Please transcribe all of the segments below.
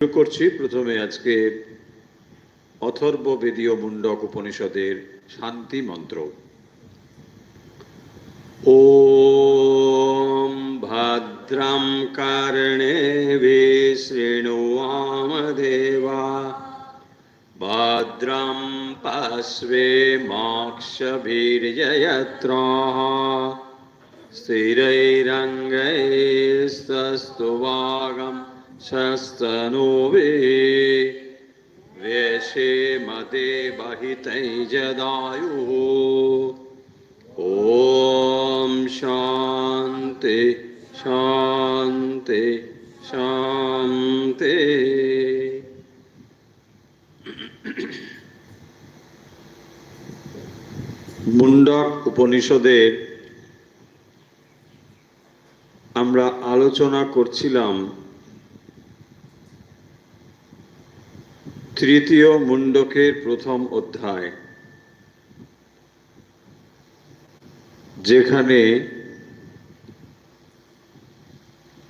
শুরু করছি প্রথমে আজকে অথর্ববেদীয় মুন্ডক উপনিষদের শান্তি মন্ত্র। ওম ভদ্রং কর্ণেভিঃ শৃণুয়ামদেবা ভদ্রং পশ্যেমাক্ষভির্যজত্রাः स्थिरैरङ्गैस्तस्तुवागं शस्तनूभिः व्यशेमदेवहितैजदायुः। ॐ शान्ति शान्ति शान्ति। মুন্ডক উপনিষদের আমরা আলোচনা করছিলাম তৃতীয় মুন্ডকের প্রথম অধ্যায়, যেখানে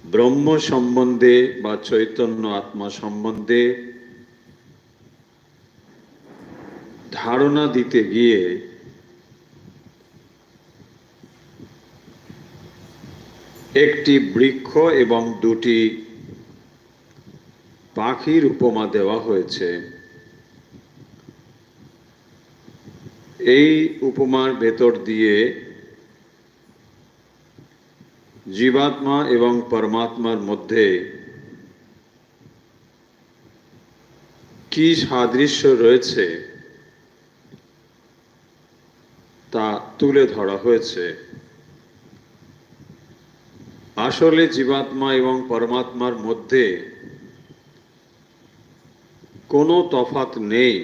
ব্রহ্ম সম্বন্ধে বা চৈতন্য আত্মা সম্বন্ধে ধারণা দিতে গিয়ে একটি বৃক্ষ এবং দুটি পাখির উপমা দেওয়া হয়েছে। এই উপমার ভেতর দিয়ে জীবাত্মা এবং পরমাত্মার মধ্যে কি সাদৃশ্য রয়েছে তা তুলে ধরা হয়েছে। আসলে জীবাত্মা এবং পরমাত্মার মধ্যে কোনো তফাৎ নেই,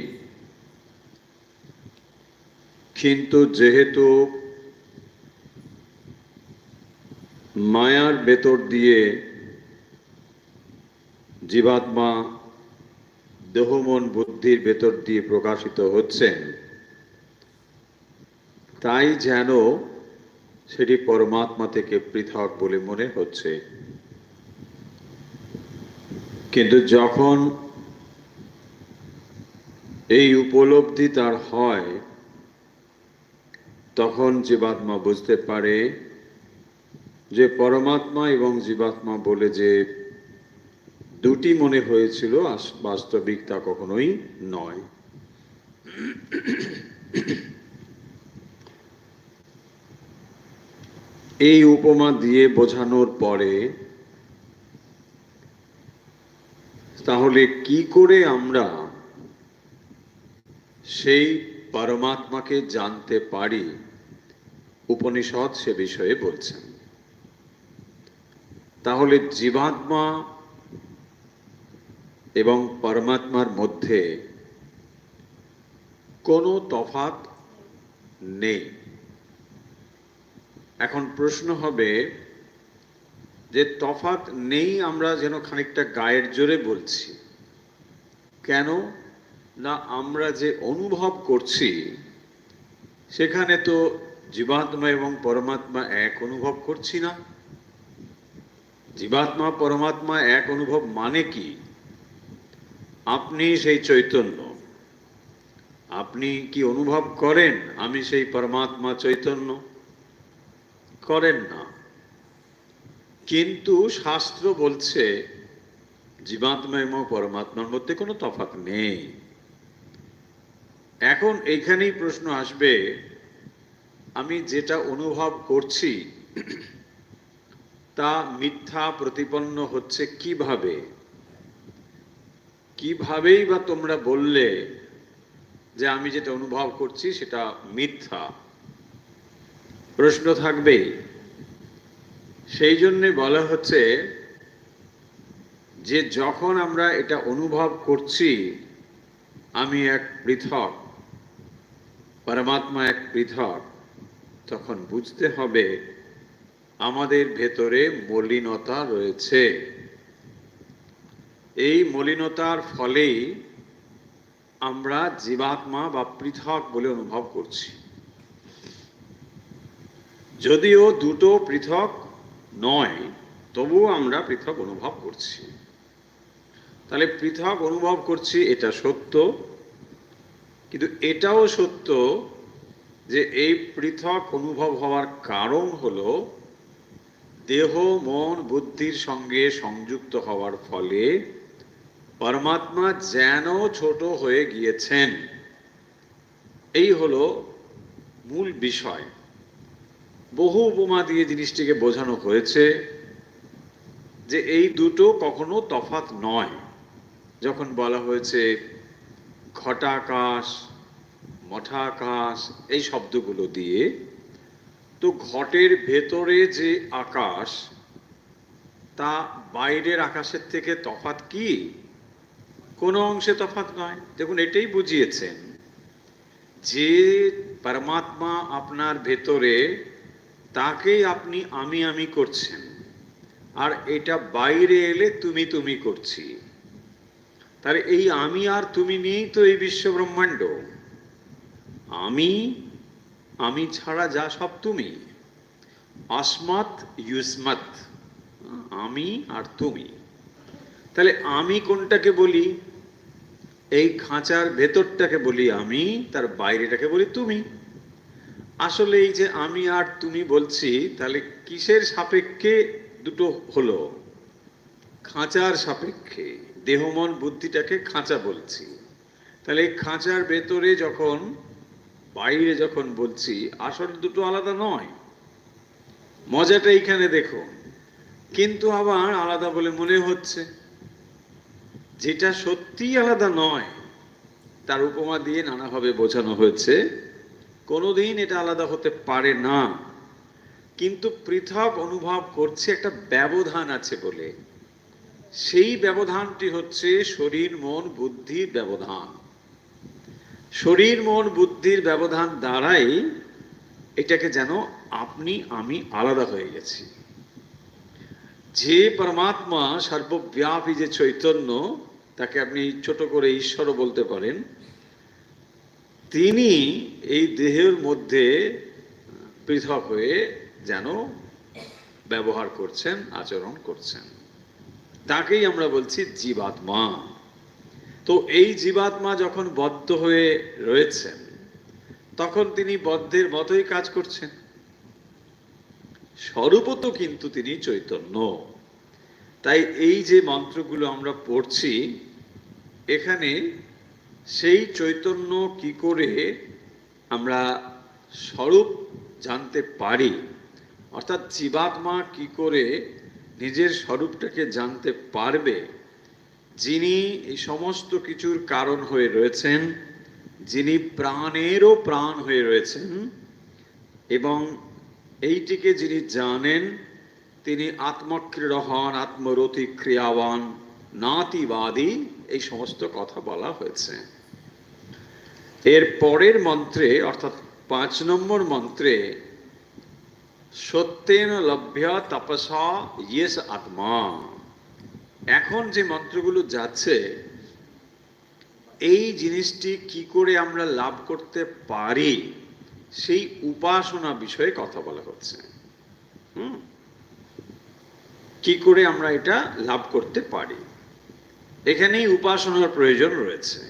কিন্তু যেহেতু মায়ার ভেতর দিয়ে জীবাত্মা দেহ মন বুদ্ধির ভেতর দিয়ে প্রকাশিত হচ্ছেন, তাই যেন সেটি পরমাত্মা থেকে পৃথক বলে মনে হচ্ছে। কিন্তু যখন এই উপলব্ধি তার হয়, তখন জীবাত্মা বুঝতে পারে যে পরমাত্মা এবং জীবাত্মা বলে যে দুটি মনে হয়েছিল, বাস্তবিক তা কখনোই নয়। এই উপমা দিয়ে বোঝানোর পরে তাহলে কি করে আমরা সেই পরমাত্মাকে জানতে পারি, উপনিষদ সে বিষয়ে বলছেন। তাহলে জীবাত্মা এবং পরমাত্মার মধ্যে কোনো তফাৎ নেই। এখন প্রশ্ন হবে যে তফাৎ নেই আমরা যেন খানিকটা গায়ের জোরে বলছি কেন? না, আমরা যে অনুভব করছি সেখানে তো জীবাত্মা এবং পরমাত্মা এক অনুভব করছি না। জীবাত্মা পরমাত্মা এক অনুভব মানে কি? আপনি সেই চৈতন্য, আপনি কি অনুভব করেন আমি সেই পরমাত্মা চৈতন্য? করেন না। কিন্তু শাস্ত্র বলছে জীবাত্মা এবং পরমাত্মার মধ্যে কোনো তফাৎ নেই। এখন এইখানেই প্রশ্ন আসবে, আমি যেটা অনুভব করছি তা মিথ্যা প্রতিপন্ন হচ্ছে কিভাবে? কিভাবেই বা তোমরা বললে যে আমি যেটা অনুভব করছি সেটা মিথ্যা? প্রশ্ন থাকবেই। সেই জন্যে বলা হচ্ছে যে যখন আমরা এটা অনুভব করছি আমি এক পৃথক, পরমাত্মা এক পৃথক, তখন বুঝতে হবে আমাদের ভেতরে মলিনতা রয়েছে। এই মলিনতার ফলেই আমরা জীবাত্মা বা পৃথক বলে অনুভব করছি। যদিও দুটো পৃথক নয়, তবুও আমরা পৃথক অনুভব করছি। তাহলে পৃথক অনুভব করছি, এটা সত্য। কিন্তু এটাও সত্য যে এই পৃথক অনুভব হওয়ার কারণ হলো দেহ মন বুদ্ধির সঙ্গে সংযুক্ত হওয়ার ফলে পরমাত্মা যেন ছোট হয়ে গিয়েছেন। এই হলো মূল বিষয়। বহু উপমা দিয়ে জিনিসটিকে বোঝানো হয়েছে যে এই দুটো কখনো তফাৎ নয়। যখন বলা হয়েছে ঘটাকাশ মঠাকাশ এই শব্দগুলো দিয়ে, তো ঘটের ভেতরে যে আকাশ তা বাইরের আকাশের থেকে তফাৎ কি? কোনো অংশে তফাৎ নয়। দেখুন, এটাই বুঝিয়েছেন যে পরমাত্মা আপনার ভেতরে, তাকেই আপনি আমি আমি করছেন, আর এটা বাইরে এলে তুমি তুমি করছি। তাহলে এই আমি আর তুমি নিয়েই তো এই বিশ্ব ব্রহ্মাণ্ড। আমি আমি ছাড়া যা সব তুমি। আসমাত ইউসমাত, আমি আর তুমি। তাহলে আমি কোনটাকে বলি? এই খাঁচার ভেতরটাকে বলি আমি, তার বাইরেটাকে বলি তুমি। আসলে এই যে আমি আর তুমি বলছি, তাহলে কিসের সাপেক্ষে দুটো হলো? খাঁচার সাপেক্ষে। দেহ মন বুদ্ধিটাকে খাঁচা বলছি। তাহলে এই খাঁচার ভেতরে যখন বাইরে যখন বলছি, আসলে দুটো আলাদা নয়। মজাটা এইখানে দেখো। কিন্তু আবার আলাদা বলে মনে হচ্ছে। যেটা সত্যিই আলাদা নয়, তার উপমা দিয়ে নানাভাবে বোঝানো হয়েছে। কোনোদিন এটা আলাদা হতে পারে না, কিন্তু পৃথক অনুভব করছে একটা ব্যবধান আছে বলে। সেই ব্যবধানটি হচ্ছে শরীর মন বুদ্ধির ব্যবধান। শরীর মন বুদ্ধির ব্যবধান দ্বারাই এটাকে যেন আপনি আমি আলাদা হয়ে গেছি। যে পরমাত্মা সর্বব্যাপী, যে চৈতন্য, তাকে আপনি ছোট করে ঈশ্বরও বলতে পারেন, তিনি এই দেহের মধ্যে পৃথক হয়ে যেন ব্যবহার করছেন, আচরণ করছেন। তাকেই আমরা বলছি জীবাত্মা। তো এই জীবাত্মা যখন বদ্ধ হয়ে রয়েছেন, তখন তিনি বদ্ধের মতোই কাজ করছেন। স্বরূপত কিন্তু তিনি চৈতন্য। তাই এই যে মন্ত্রগুলো আমরা পড়ছি, এখানে সেই চৈতন্য কি করে আমরা স্বরূপ জানতে পারি, অর্থাৎ জীবাত্মা কি করে নিজের স্বরূপটাকে জানতে পারবে, যিনি এই সমস্ত কিছুর কারণ হয়ে রয়েছেন, যিনি প্রাণেরও প্রাণ হয়ে রয়েছেন, এবং এইটিকে যিনি জানেন, তিনি আত্মক্রীড় হন, আত্মরতি ক্রিয়াবান, নাতিবাদী, এই সমস্ত কথা বলা হয়েছে। এর পরের মন্ত্রে, অর্থাৎ 5 নম্বর মন্ত্রে, সত্যেন লভ্য তপসা ইয়েস আত্মা। এখন যে মন্ত্রগুলো যাচ্ছে, এই জিনিসটি কি করে আমরা লাভ করতে পারি, সেই উপাসনা বিষয়ে কথা বলা হচ্ছে। কি করে আমরা এটা লাভ করতে পারি, এখানেই উপাসনার প্রয়োজন রয়েছে।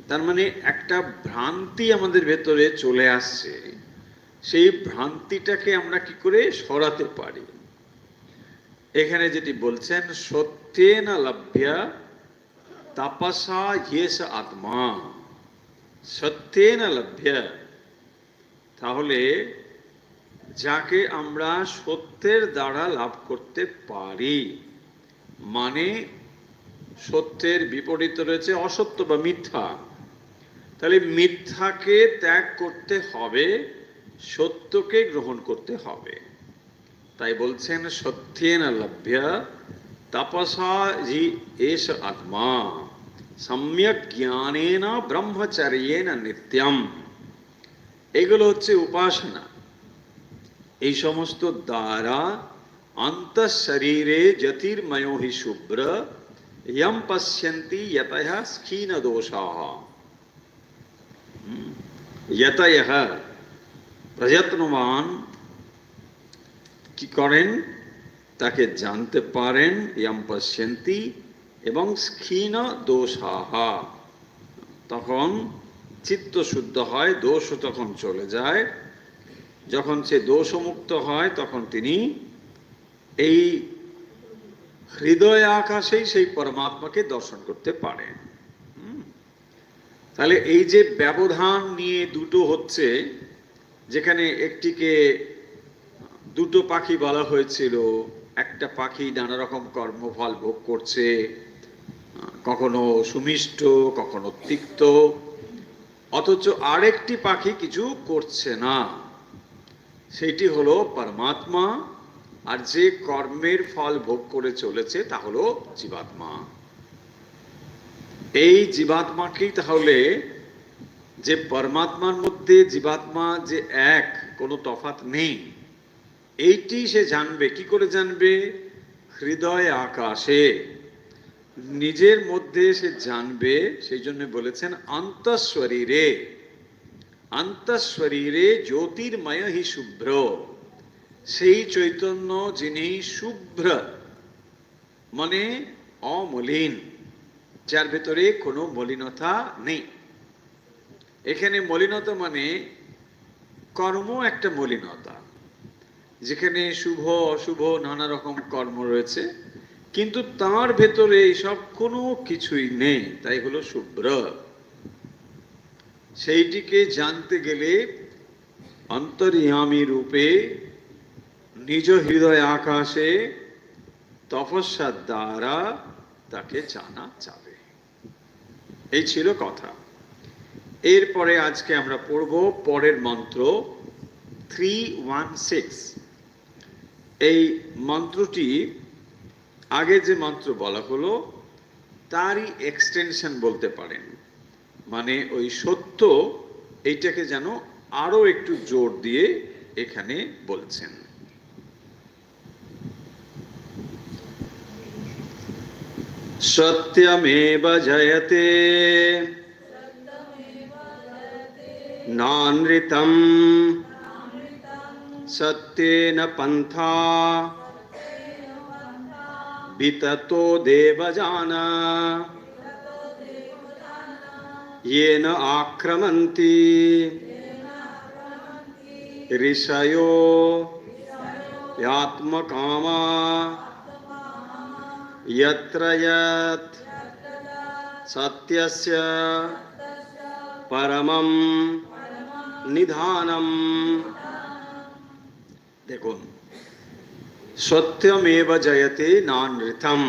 তার মানে একটা ভ্রান্তি আমাদের ভেতরে চলে আসছে, সেই ভ্রান্তিটাকে আমরা কি করে সরাতে পারি। এখানে যেটি বলছেন, সত্যেন লভ্য তপসা ইয়েস আত্মা। সত্যেন লভ্য, তাহলে যাকে আমরা সত্যের দ্বারা লাভ করতে পারি, মানে সত্যের বিপরীত রয়েছে অসত্য বা মিথ্যা। তাহলে মিথ্যাকে ত্যাগ করতে হবে, সত্যকে গ্রহণ করতে হবে। তাই বলছেন সত্যেন লভ্য তপসা হি এষ আত্মা সম্যক জ্ঞানেন ব্রহ্মচর্যেন নিত্যম। এগুলো হচ্ছে উপাসনা। এই সমস্ত দ্বারা অন্তঃশরীরে জ্যোতির্ময়ো হি শুভ্র ইয়ম পশ্যন্তি যতয়ঃ স্খীন দোষাঃ। যতয়ঃ, প্রযত্নবান কি করেন, তাকে জানতে পারেন, ইয়ম পশ্যন্তি, এবং ক্ষীণ দোষাহা, তখন চিত্ত শুদ্ধ হয়, দোষও তখন চলে যায়। যখন সে দোষমুক্ত হয় তখন তিনি এই হৃদয় আকাশেই সেই পরমাত্মাকে দর্শন করতে পারেন। তাহলে এই যে ব্যবধান নিয়ে দুটো হচ্ছে, যেখানে একটিকে দুটো পাখি বলা হয়েছিল, একটা পাখি নানা রকম কর্মফল ভোগ করছে, কখনো সুমিষ্ট কখনো তিক্ত, অথচ আরেকটি পাখি কিছু করছে না, সেটি হলো পরমাত্মা, আর যে কর্মের ফল ভোগ করে চলেছে তা হলো জীবাত্মা। এই জীবাত্মাকেই তাহলে, যে পরমাত্মার মধ্যে জীবাত্মা যে এক, কোনো তফাৎ নেই, এইটি সে জানবে। কি করে জানবে? হৃদয় আকাশে, নিজের মধ্যে সে জানবে। সেই জন্য বলেছেন অন্তঃশরীরে, অন্তঃশরীরে জ্যোতির্ময় হি শুভ্র, সেই চৈতন্য যিনি শুভ্র মানে অমলিন, যার ভেতরে কোনো মলিনতা নেই। এখানে মলিনতা মানে কর্ম একটা মলিনতা, যেখানে শুভ অশুভ নানা রকম কর্ম রয়েছে, কিন্তু তার ভেতরে এইসব কোনো কিছুই নেই, তাই হলো শুভ্র। সেইটিকে জানতে গেলে অন্তর্যামী রূপে নিজ হৃদয় আকাশে তপস্যার দ্বারা তাকে জানা যাবে। এই ছিল কথা। এরপরে আজকে আমরা পড়ব পরের মন্ত্র 316। এই মন্ত্রটি আগে যে মন্ত্র বলা হলো তারই এক্সটেনশন বলতে পারেন, মানে ওই সত্য এইটাকে যেন আরো একটু জোর দিয়ে এখানে বলছেন। সত্যমেব জয়তে নানৃতম সত্যেন পন্থা বিততো দেবজানা येन आक्रमन्ति ऋषयो यात्मकामा यत्र यत् सत्यस्य परमं निधानम। দেখুন, সত্যমেব জয়তে নানৃতম,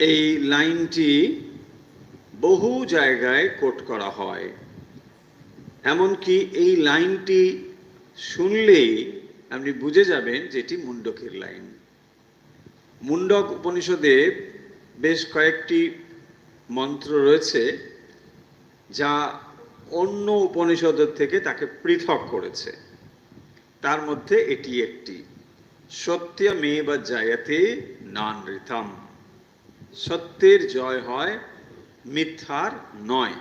এই লাইনটি বহু জায়গায় কোট করা হয়। এমনকি এই লাইনটি শুনলেই আপনি বুঝে যাবেন যেটি মুন্ডকের লাইন। মুন্ডক উপনিষদে বেশ কয়েকটি মন্ত্র রয়েছে যা অন্য উপনিষদের থেকে তাকে পৃথক করেছে, তার মধ্যে এটি একটি। সত্যমেব জয়তে নানৃতম, সত্যের জয় হয়, মিথ্যার নয়।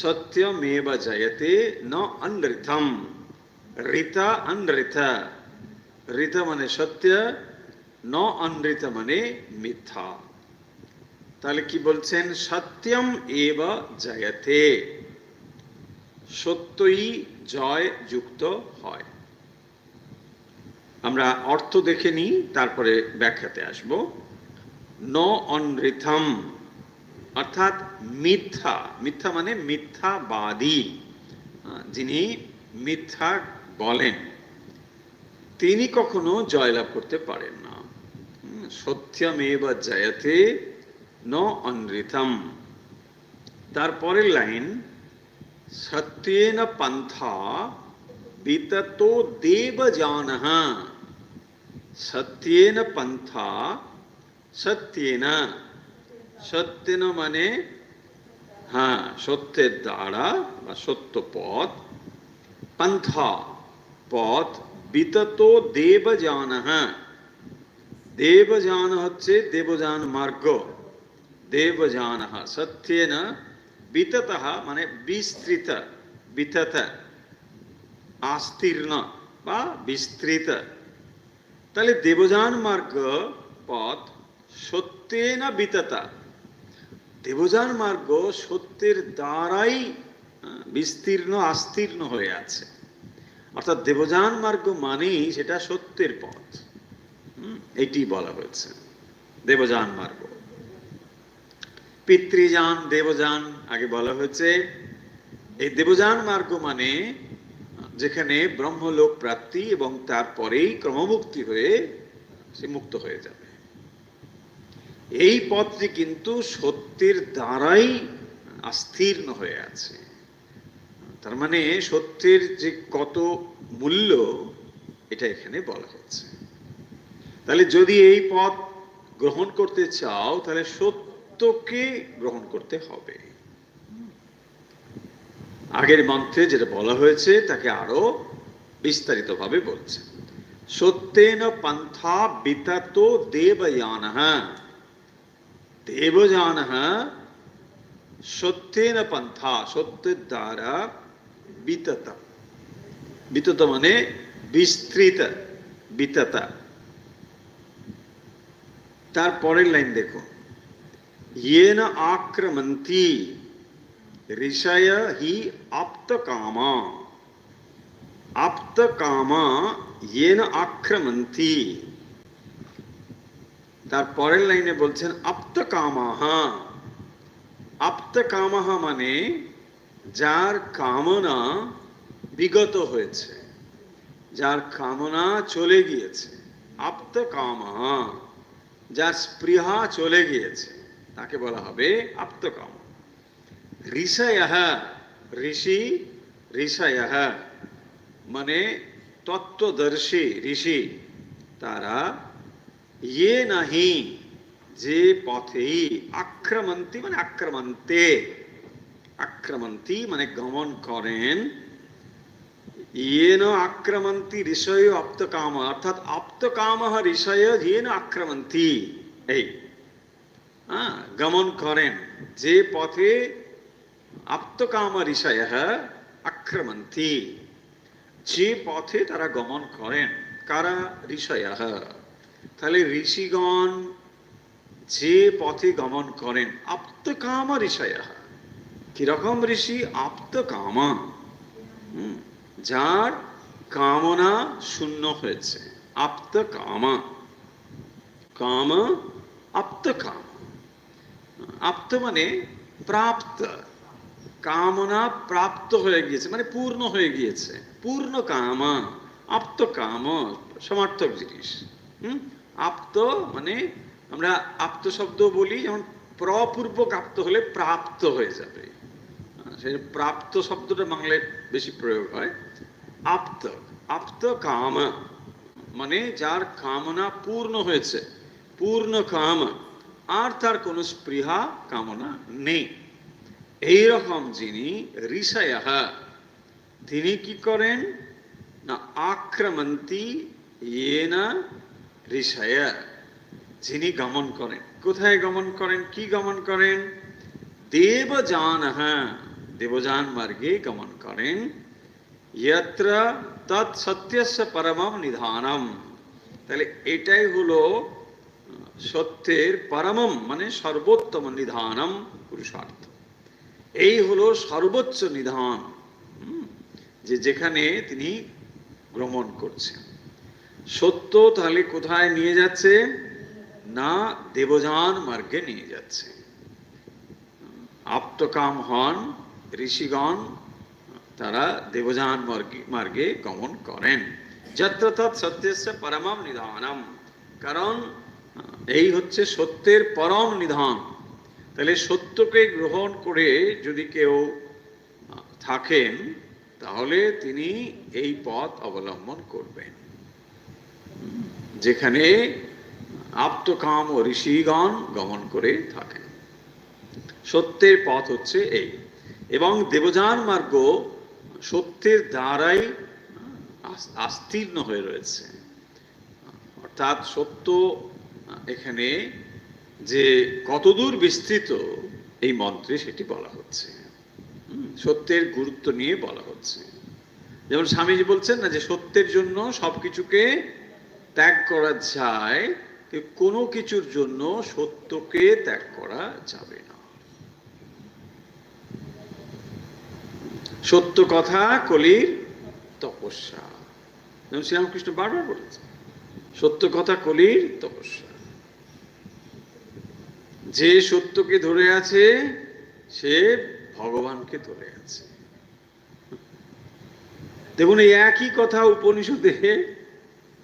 সত্যমেব জয়তে ন অনৃতম, ঋতা অনৃত, ঋত মানে সত্য, ন অনৃত মানে মিথ্যা। তাহলে কি বলছেন? সত্যম এব জয়তে, সত্যই জয় যুক্ত হয়। আমরা অর্থ দেখে নিই, তারপরে ব্যাখ্যাতে আসব। ন অনৃতম অর্থাৎ মিথ্যা, মিথ্যা মানে মিথ্যাবাদী, যিনি মিথ্যা বলেন তিনি কখনো জয়লাভ করতে পারেন না। সত্যমেব জয়তে ন অনৃতম। তারপরের লাইন সত্যেন পন্থা বিততো দেবজানঃ। সত্যেন পন্থা, সত্যেন, সত্যেন মানে সত্যের দ্বারা বা সত্য পথ, পন্থা পথ, বিততো দেবজানঃ, দেবযান হচ্ছে দেবযান মার্গ, দেবযানঃ সত্যেন বিততঃ মানে বিস্তৃত, বিতত আস্তীর্ণ বা বিস্তৃত। তাহলে দেবযান মার্গ পথ সত্যেন বিততা, দেবযান মার্গ সত্যের দ্বারাই বিস্তীর্ণ আস্তীর্ণ হয়ে আছে। অর্থাৎ দেবযান মার্গ মানেই সেটা সত্যের পথ, এটি বলা হয়েছে দেবযান মার্গ। পিতৃযান দেবযান আগে বলা হয়েছে। এই দেবযান মার্গ মানে যেখানে ব্রহ্মলোক প্রাপ্তি এবং তারপরেই ক্রমমুক্তি হয়ে সে মুক্ত হয়ে যাবে। এই পথটি কিন্তু সত্যের দ্বারাই আস্তীর্ণ হয়ে আছে। তার মানে সত্যের যে কত মূল্য এটা এখানে বলা হচ্ছে। তাহলে যদি এই পথ গ্রহণ করতে চাও তাহলে সত্যকে গ্রহণ করতে হবে। আগের মন্ত্রে যেটা বলা হয়েছে তাকে আরো বিস্তারিত ভাবে বলছে। সত্যেন পন্থা বিততো দেবযানঃ, দেবযানঃ সত্যেন পন্থা, সত্যের দ্বারা বিতত, বিতত মানে বিস্তৃত, বিততা। তারপরের লাইন দেখো, येन आक्रमन्ति ऋषय हि आप्तकामा, आप्तकामा येन आक्रमन्ति। তারপরের লাইনে বলছেন আপ্তকামাহ, আপ্তকামাহ মানে যার কামনা বিগত হয়েছে, যার কামনা চলে গিয়েছে। আপ্তকামাহ যার স্পৃহা চলে গিয়েছে তাকে বলা হবে আপ্তকাম। ঋষয়ঃ, ঋষি, ঋষয়ঃ মানে তত্ত্বদর্শী ঋষি, তারা ইয়ে নাহি যে পথেই, আক্রমন্তি মানে আক্রমন্তে, আক্রমন্তি মানে গমন করেন। येन आक्रमन्ति ऋषय आप्तकाम, अर्थात आप्तकामः ऋषय येन आक्रमन्ति, এই গমন করেন যে পথে আপ্তকাম ঋষয়ঃ আক্রমন্তি, যে পথে তারা গমন করেন। কারা? ঋষয়ঃ। তাহলে ঋষিগণ যে পথে গমন করেন, আপ্তকাম ঋষয়ঃ। কিরকম ঋষি? আপ্তকাম, যার কামনা শূন্য হয়েছে। আপ্ত কাম, কাম আপ্ত কাম। আপ্ত মানে প্রাপ্ত, কামনা প্রাপ্ত হয়ে গিয়েছে মানে পূর্ণ হয়ে গিয়েছে। পূর্ণ কাম, আপ্ত কাম সমার্থক জিনিস। আপ্ত মানে আমরা আপ্ত শব্দ বলি, যেমন প্রপূর্বক আপ্ত হলে প্রাপ্ত হয়ে যাবে, সেই প্রাপ্ত শব্দটা বাংলায় বেশি প্রয়োগ হয়। আপ্ত, আপ্ত কাম মানে যার কামনা পূর্ণ হয়েছে, পূর্ণ কাম, আর তার কোনো স্পৃহা কামনা নেই। এইরকম যিনি ঋষয়ঃ, তিনি কি করেন না আক্রমন্তি येन ঋষয়, যিনি গমন করেন। কোথায় গমন করেন? কি গমন করেন? দেবযানঃ, দেবযান মার্গে গমন করেন। यत्र तत् सत्यस्य परमं निधानम, তাহলে এটাই হলো সত্যের পরমম মানে সর্বোত্তম নিধানম পুরুষার্থ। এই হলো সর্বোচ্চ নিধান, যে যেখানে তিনি ভ্রমণ করছেন। সত্য তাহলে কোথায় নিয়ে যাচ্ছে? না দেবযান মার্গে নিয়ে যাচ্ছে। আপ্তকাম হন ঋষিগণ, তারা দেবযান মার্গে গমন করেন। যত্র তৎ সত্যস্য পরমম নিধানম, কারণ এই হচ্ছে সত্যের পরম নিধান। তাহলে সত্যকে গ্রহণ করে যদি কেউ থাকেন তাহলে তিনি এই পথ অবলম্বন করবেন, যেখানে আপ্তকাম ও ঋষিগণ গমন করে থাকেন। সত্যের পথ হচ্ছে এই, এবং দেবযান মার্গ সত্যের দ্বারাই আস্তীর্ণ হয়ে রয়েছে। অর্থাৎ সত্য এখানে যে কতদূর বিস্তৃত এই মন্ত্রে সেটি বলা হচ্ছে, সত্যের গুরুত্ব নিয়ে বলা হচ্ছে। যেমন স্বামীজি বলছেন না যে সত্যের জন্য সবকিছুকে ত্যাগ করা যায়, কোনো কিছুর জন্য সত্যকে ত্যাগ করা যাবে না। সত্য কথা কলির তপস্যা, যেমন শ্রীরামকৃষ্ণ বারবার বলেছে, সত্য কথা কলির তপস্যা। যে সত্যকে ধরে আছে সে ভগবানকে ধরে আছে। দেখুন, এই একই কথা উপনিষদে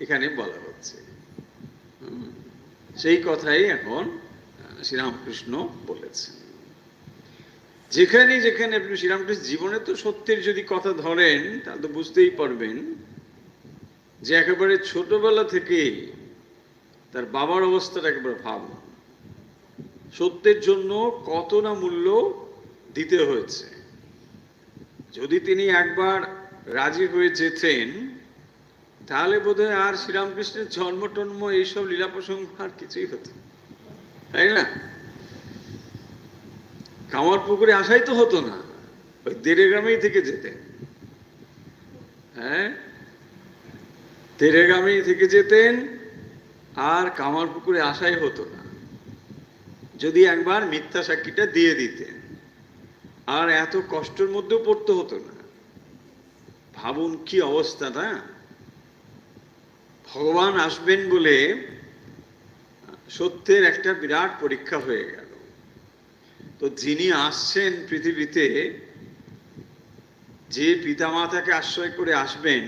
এখানে বলা হচ্ছে, সেই কথাই এখন শ্রীরামকৃষ্ণ বলেছেন। যেখানে যেখানে আপনি শ্রীরামকৃষ্ণ জীবনে তো সত্যের যদি কথা ধরেন তাহলে তো বুঝতেই পারবেন যে একেবারে ছোটবেলা থেকে তার বাবার অবস্থাটা একেবারে ভাবুন, সত্যের জন্য কত না মূল্য দিতে হয়েছে। যদি তিনি একবার রাজি হয়ে যেতেন তাহলে বোধহয় আর শ্রীরামকৃষ্ণের জন্ম টন্ম এইসব লীলা প্রসঙ্গ আর কিছুই হতো, তাই না? কামারপুকুরে আসাই তো হতো না, ওই দেড়ে গ্রামেই থেকে যেতেন। হ্যাঁ, দেড়ে গ্রামেই থেকে যেতেন, আর কামারপুকুরে আসাই হতো না যদি একবার মিথ্যা সাক্ষীটা দিয়ে দিতেন, আর এত কষ্টের মধ্যেও পড়তে হতো না। ভাবুন কি অবস্থা, না? ভগবান আসবেন বলে সত্যের একটা বিরাট পরীক্ষা হয়ে গেল। তো যিনি আসছেন পৃথিবীতে, যে পিতামাতাকে আশ্রয় করে আসবেন,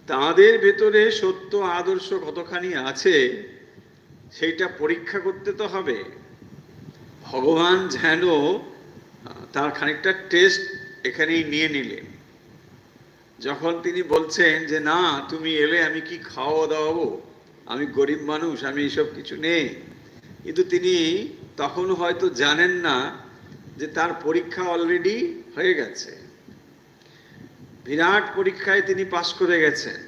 তাদের ভেতরে সত্য আদর্শ কতখানি আছে সেইটা পরীক্ষা করতে তো হবে। ভগবান যেন তার খানিকটা টেস্ট এখানেই নিয়ে নিলেন। যখন তিনি বলছেন যে না, তুমি এলে আমি কি খাওয়া দাওয়াবো, আমি গরিব মানুষ, আমি এইসব কিছু নেই, কিন্তু তিনি তখন হয়তো জানেন না যে তার পরীক্ষা অলরেডি হয়ে গেছে। বিরাট পরীক্ষায় তিনি পাশ করে গেছেন।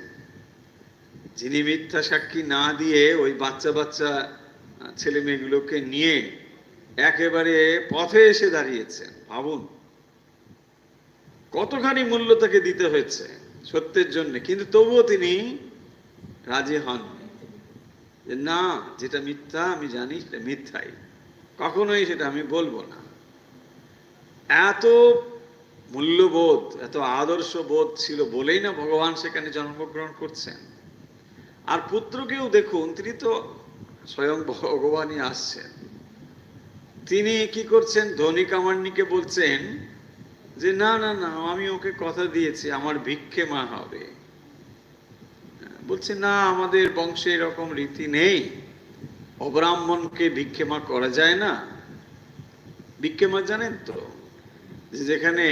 যিনি মিথ্যা সাক্ষী না দিয়ে ওই বাচ্চা বাচ্চা ছেলে মেয়েগুলোকে নিয়ে একেবারে পথে এসে দাঁড়িয়েছেন। ভাবুন কতখানি মূল্য তাকে দিতে হয়েছে সত্যের জন্য, কিন্তু তবুও তিনি রাজি হননি যে না, যেটা মিথ্যা আমি জানি সেটা মিথ্যাই, কখনোই সেটা আমি বলবো না। এত মূল্যবোধ, এত আদর্শ বোধ ছিল বলেই না ভগবান সেখানে জন্মগ্রহণ করছেন। আর পুত্রকেও দেখুন, তিনি তো স্বয়ং ভগবানই আসছেন। তিনি কি করছেন, ধনী কামান্নিকে বলছেন যে না না না, আমি ওকে কথা দিয়েছি আমার ভিক্ষে মা হবে। বলছে না, আমাদের বংশে এরকম রীতি নেই, অব্রাহ্মণকে ভিক্ষে মা করা যায় না। ভিক্ষে মা জানেন তো, যেখানে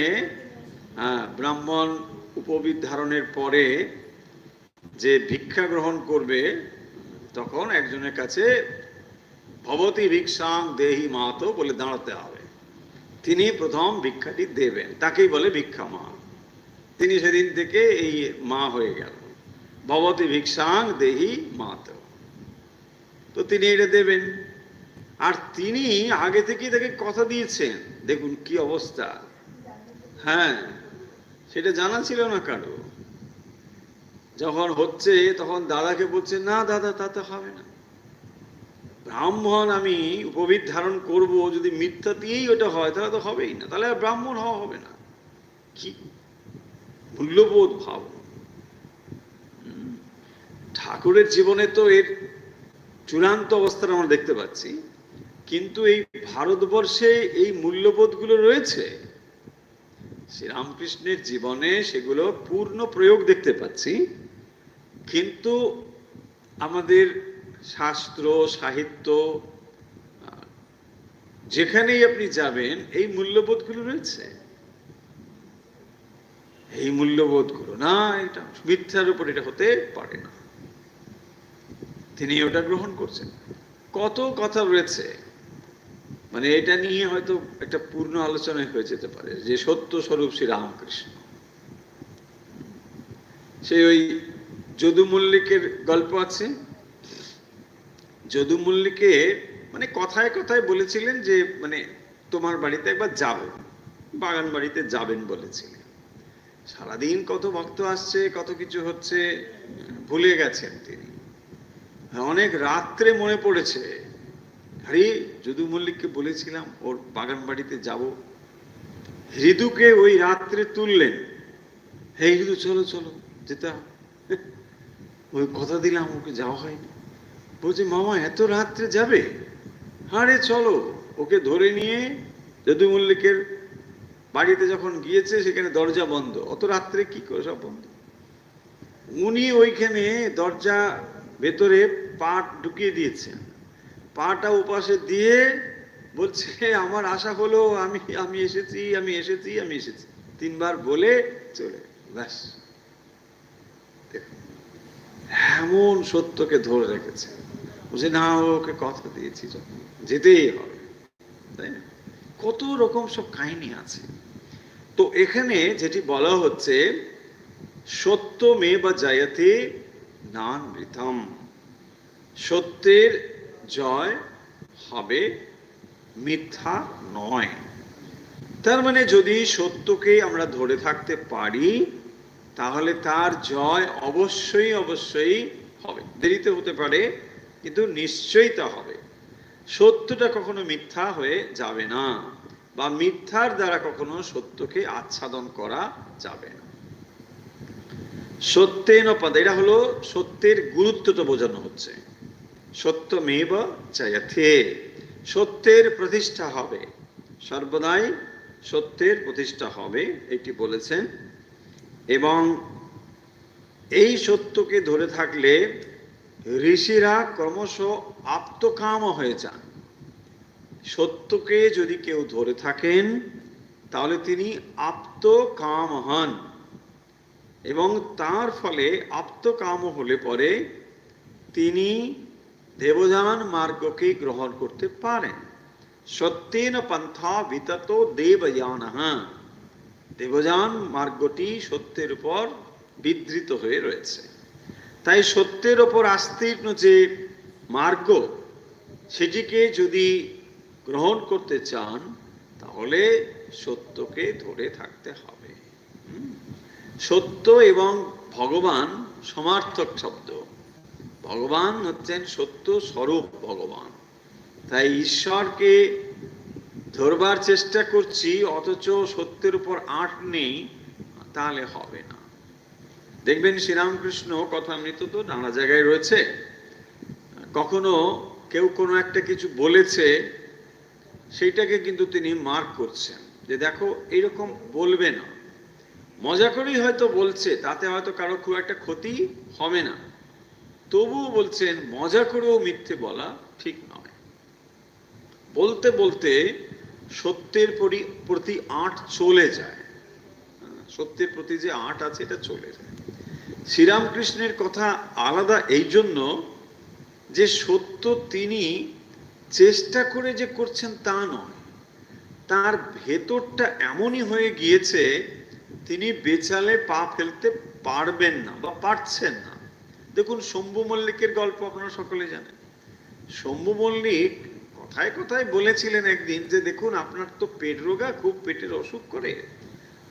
ব্রাহ্মণ উপবিদ ধারণের পরে যে ভিক্ষা গ্রহণ করবে, তখন একজনের কাছে ভবতী ভিক্ষাং দেহি মাতো বলে দাঁড়াতে হবে। তিনি প্রথম ভিক্ষাটি দেবেন, তাকেই বলে ভিক্ষা মা। তিনি সেদিন থেকে এই মা হয়ে গেল, ভবতী ভিক্ষাং দেহি মাতো। তো তিনি এটা দেবেন, আর তিনি আগে থেকেই তাকে কথা দিয়েছেন। দেখুন কি অবস্থা। হ্যাঁ, সেটা জানা ছিল না কারো। যখন হচ্ছে তখন দাদাকে বলছে না দাদা, তাতে হবে না, ব্রাহ্মণ আমি উপবিদ ধারণ করব, যদি মিথ্যা দিয়েই ওটা হয় তাহলে তো হবেই না, তাহলে আর ব্রাহ্মণ হওয়া হবে না। কি মূল্যবোধ ভাব! ঠাকুরের জীবনে তো এর চূড়ান্ত অবস্থাটা আমরা দেখতে পাচ্ছি, কিন্তু এই ভারতবর্ষে এই মূল্যবোধগুলো রয়েছে। শ্রীরামকৃষ্ণের জীবনে সেগুলো পূর্ণ প্রয়োগ দেখতে পাচ্ছি, কিন্তু আমাদের শাস্ত্র সাহিত্য যেখানেই আপনি যাবেন এই মূল্যবোধগুলো রয়েছে। এই মূল্যবোধগুলো না, এটা মিথ্যার উপর এটা হতে পারে না, তিনি ওটা গ্রহণ করছেন। কত কথা রয়েছে, মানে এটা নিয়ে হয়তো একটা পূর্ণ আলোচনা হয়ে যেতে পারে, যে সত্য স্বরূপ শ্রী রামকৃষ্ণ। সেই ওই যদু মল্লিকের গল্প আছে। যদু মল্লিকে মানে কথায় কথায় বলেছিলেন যে মানে তোমার বাড়িতে একবার যাব, বাগান বাড়িতে যাবেন বলেছিলেন। সারাদিন কত ভক্ত আসছে, কত কিছু হচ্ছে, ভুলে গেছেন তিনি। অনেক রাত্রে মনে পড়েছে, আরে যদু মল্লিককে বলেছিলাম ওর বাগান বাড়িতে যাব। হৃদুকে ওই রাত্রে তুললেন, হে হৃদু চলো চলো যেতে হবে। ওই কথা দিলাম, ওকে যাওয়া হয়নি। বলছে মামা এত রাত্রে যাবে? আরে চলো। ওকে ধরে নিয়ে যদু মল্লিকের বাড়িতে যখন গিয়েছে, সেখানে দরজা বন্ধ। অত রাত্রে কি করে সব বন্ধ। উনি ওইখানে দরজা ভেতরে পা ঢুকিয়ে দিয়েছেন, পাটা ওপাশে দিয়ে বলছে আমার আশা হলো, আমি আমি এসেছি, আমি এসেছি, আমি এসেছি, 3 বার বলে চলে। ব্যাস, এমন সত্যকে ধরে রেখেছে। বলছে না, ওকে কথা দিয়েছি যখন যেতেই হবে, তাই না? কত রকম সব কাহিনী আছে। তো এখানে যেটি বলা হচ্ছে, সত্য মে বা জয়তে নানৃতম, সত্যের জয় হবে, মিথ্যা নয়। তার মানে যদি সত্যকে আমরা ধরে থাকতে পারি, তাহলে তার জয় অবশ্যই অবশ্যই হবে। দেরিতে হতে পারে, কিন্তু নিশ্চয়ই তা হবে। সত্যটা কখনো মিথ্যা হয়ে যাবে না, বা মিথ্যার দ্বারা কখনো সত্যকে আচ্ছাদন করা যাবে না। সত্যেন পদ, এটা হলো সত্যের গুরুত্বটা বোঝানো হচ্ছে। সত্যমেব জয়তে, সত্যের প্রতিষ্ঠা হবে, সর্বদাই সত্যের প্রতিষ্ঠা হবে, এটি বলেছেন। এবং এই সত্যকে ধরে থাকলে ঋষিরা ক্রমশ আপ্তকাম হয়ে যান। সত্যকে যদি কেউ ধরে থাকেন, তাহলে তিনি আপ্তকাম হন, এবং তার ফলে আপ্তকাম হলে পরে তিনি দেবযান মার্গকে গ্রহণ করতে পারেন। সত্যেন পন্থা বিতত দেবযান, দেবযান মার্গটি সত্যের উপর বিধৃত হয়ে রয়েছে। তাই সত্যের ওপর আস্তীর্ণ যে মার্গ, সেটিকে যদি গ্রহণ করতে চান, তাহলে সত্যকে ধরে থাকতে হবে। সত্য এবং ভগবান সমার্থক শব্দ। ভগবান হচ্ছেন সত্য স্বরূপ ভগবান। তাই ঈশ্বরকে ধরবার চেষ্টা করছি, অথচ সত্যের উপর আঁট নেই, তাহলে হবে না। দেখবেন শ্রীরামকৃষ্ণ কথামৃত তো নানা জায়গায় রয়েছে। কখনো কেউ কোনো একটা কিছু বলেছে, সেইটাকে কিন্তু তিনি মার্ক করছেন, যে দেখো এইরকম বলবে না। মজা করেই হয়তো বলছে, তাতে হয়তো কারো খুব একটা ক্ষতি হবে না, তবুও বলছেন মজা করেও মিথ্যে বলা ঠিক নয়। বলতে বলতে সত্যের প্রতি আঁট চলে যায়, সত্যের প্রতি যে আঁট আছে এটা চলে যায়। শ্রীরামকৃষ্ণের কথা আলাদা এই জন্য যে সত্য তিনি চেষ্টা করে যে করছেন তা নয়, তার ভেতরটা এমনই হয়ে গিয়েছে, তিনি বেচালে পা ফেলতে পারবেন না বা পারছেন না। দেখুন শম্ভু মল্লিকের গল্প আপনারা সকলে জানেন। শম্ভু মল্লিক কথায় কথায় বলেছিলেন একদিন যে দেখুন আপনার তো পেট রোগা, খুব পেটের অসুখ করে,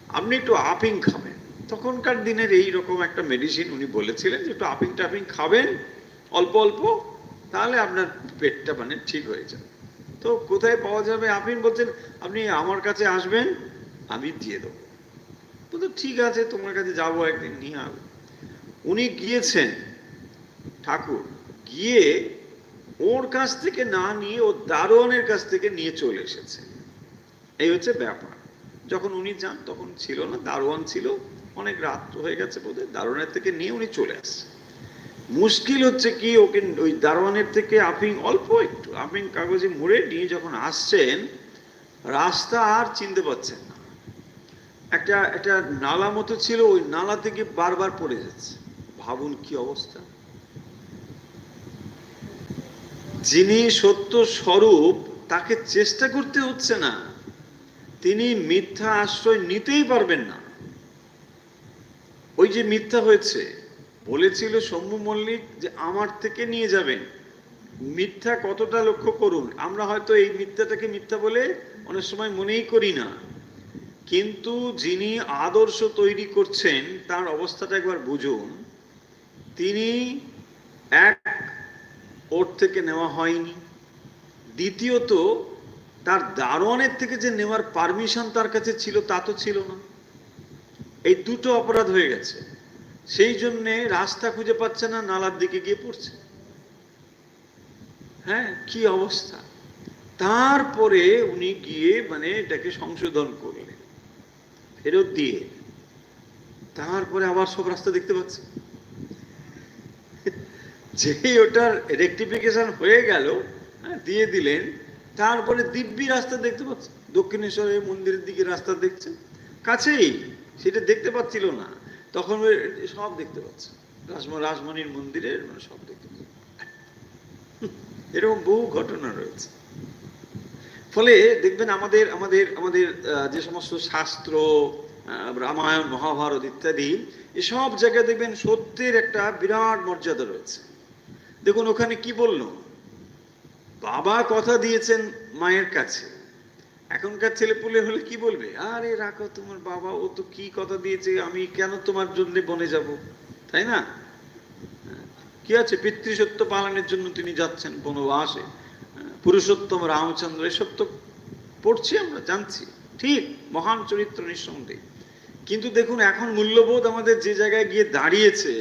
আপনি একটু আপিং খাবেন। তখনকার দিনের এই রকম একটা মেডিসিন উনি বলেছিলেন যে একটু আপিং টাপিং খাবেন অল্প অল্প, তাহলে আপনার পেটটা মানে ঠিক হয়ে যাবে। তো কোথায় পাওয়া যাবে আপিং? বলছেন আপনি আমার কাছে আসবেন, আমি দিয়ে দেবো। তো ঠিক আছে, তোমার কাছে যাবো একদিন, নিয়ে আসবো। উনি গিয়েছেন ঠাকুর, গিয়ে ওর কাছ থেকে না নিয়ে ও দারোয়ানের কাছ থেকে নিয়ে চলে এসেছে। এই হচ্ছে ব্যাপার। যখন উনি যান তখন ছিল না, দারোয়ান ছিল, অনেক রাত হয়ে গেছে বোধহয়, দারোয়ানের থেকে নিয়ে উনি চলে আসছে। মুশকিল হচ্ছে কি, ওকে ওই দারোয়ানের থেকে আফিং অল্প একটু আফিং কাগজে মুড়ে নিয়ে যখন আসছেন, রাস্তা আর চিনতে পারছেন না। একটা নালা মতো ছিল, ওই নালা থেকে বারবার পড়ে যাচ্ছে। ভাবুন কি অবস্থা। যিনি সত্য স্বরূপ, তাকে চেষ্টা করতে হচ্ছে না, তিনি মিথ্যা আশ্রয় নিতেই পারবেন না। ওই যে মিথ্যা হয়েছে, বলেছিল শম্ভু মল্লিক যে আমার থেকে নিয়ে যাবেন। মিথ্যা কতটা লক্ষ্য করুন, আমরা হয়তো এই মিথ্যাটাকে মিথ্যা বলে অনেক সময় মনেই করি না, কিন্তু যিনি আদর্শ তৈরি করছেন তার অবস্থাটা একবার বুঝুন। তিনি এক ওর থেকে নেওয়া হয়নি। দ্বিতীয়ত তার দারোয়ানের থেকে যে নেওয়ার পারমিশন তার কাছে ছিল তা তো ছিল না। এই দুটো অপরাধ হয়ে গেছে। সেই জন্যে রাস্তা খুঁজে পাচ্ছে না, নালার দিকে গিয়ে পড়ছে। হ্যাঁ, কি অবস্থা। তারপরে উনি গিয়ে মানে এটাকে সংশোধন করলেন, ফেরত দিয়ে তারপরে আবার সব রাস্তা দেখতে পাচ্ছে। যেই ওটার রেকটিফিকেশন হয়ে গেল, দিয়ে দিলেন, তারপরে দিব্যি রাস্তা দেখতে পাচ্ছে। দক্ষিণেশ্বরের মন্দিরের দিকে রাস্তা দেখছে, কাছেই, সেটা দেখতে পাচ্ছিল না, তখন সব দেখতে পাচ্ছে। রাসমণির মন্দিরের সব দেখতে পাচ্ছে। এরকম বহু ঘটনা রয়েছে। ফলে দেখবেন আমাদের আমাদের আমাদের যে সমস্ত শাস্ত্র, রামায়ণ, মহাভারত ইত্যাদি, এসব জায়গায় দেখবেন সত্যের একটা বিরাট মর্যাদা রয়েছে। দেখুন ওখানে কি বলল, বাবা কথা দিয়েছেন মায়ের কাছে। এখনকার ছেলেপুলে হলে কি বলবে, আরে রাখো তোমার বাবা, ও তো কি কথা দিয়েছে, আমি কেন তোমার জন্য বনে যাব, তাই না? কি আছে, পিতৃসত্য পালনের জন্য তিনি যাচ্ছেন বনবাসে, পুরুষোত্তম রামচন্দ্র, এসব তো পড়ছি আমরা, জানছি, ঠিক, মহান চরিত্র নিঃসন্দেহে। কিন্তু দেখুন এখন মূল্যবোধ আমাদের যে জায়গায় গিয়ে দাঁড়িয়েছে,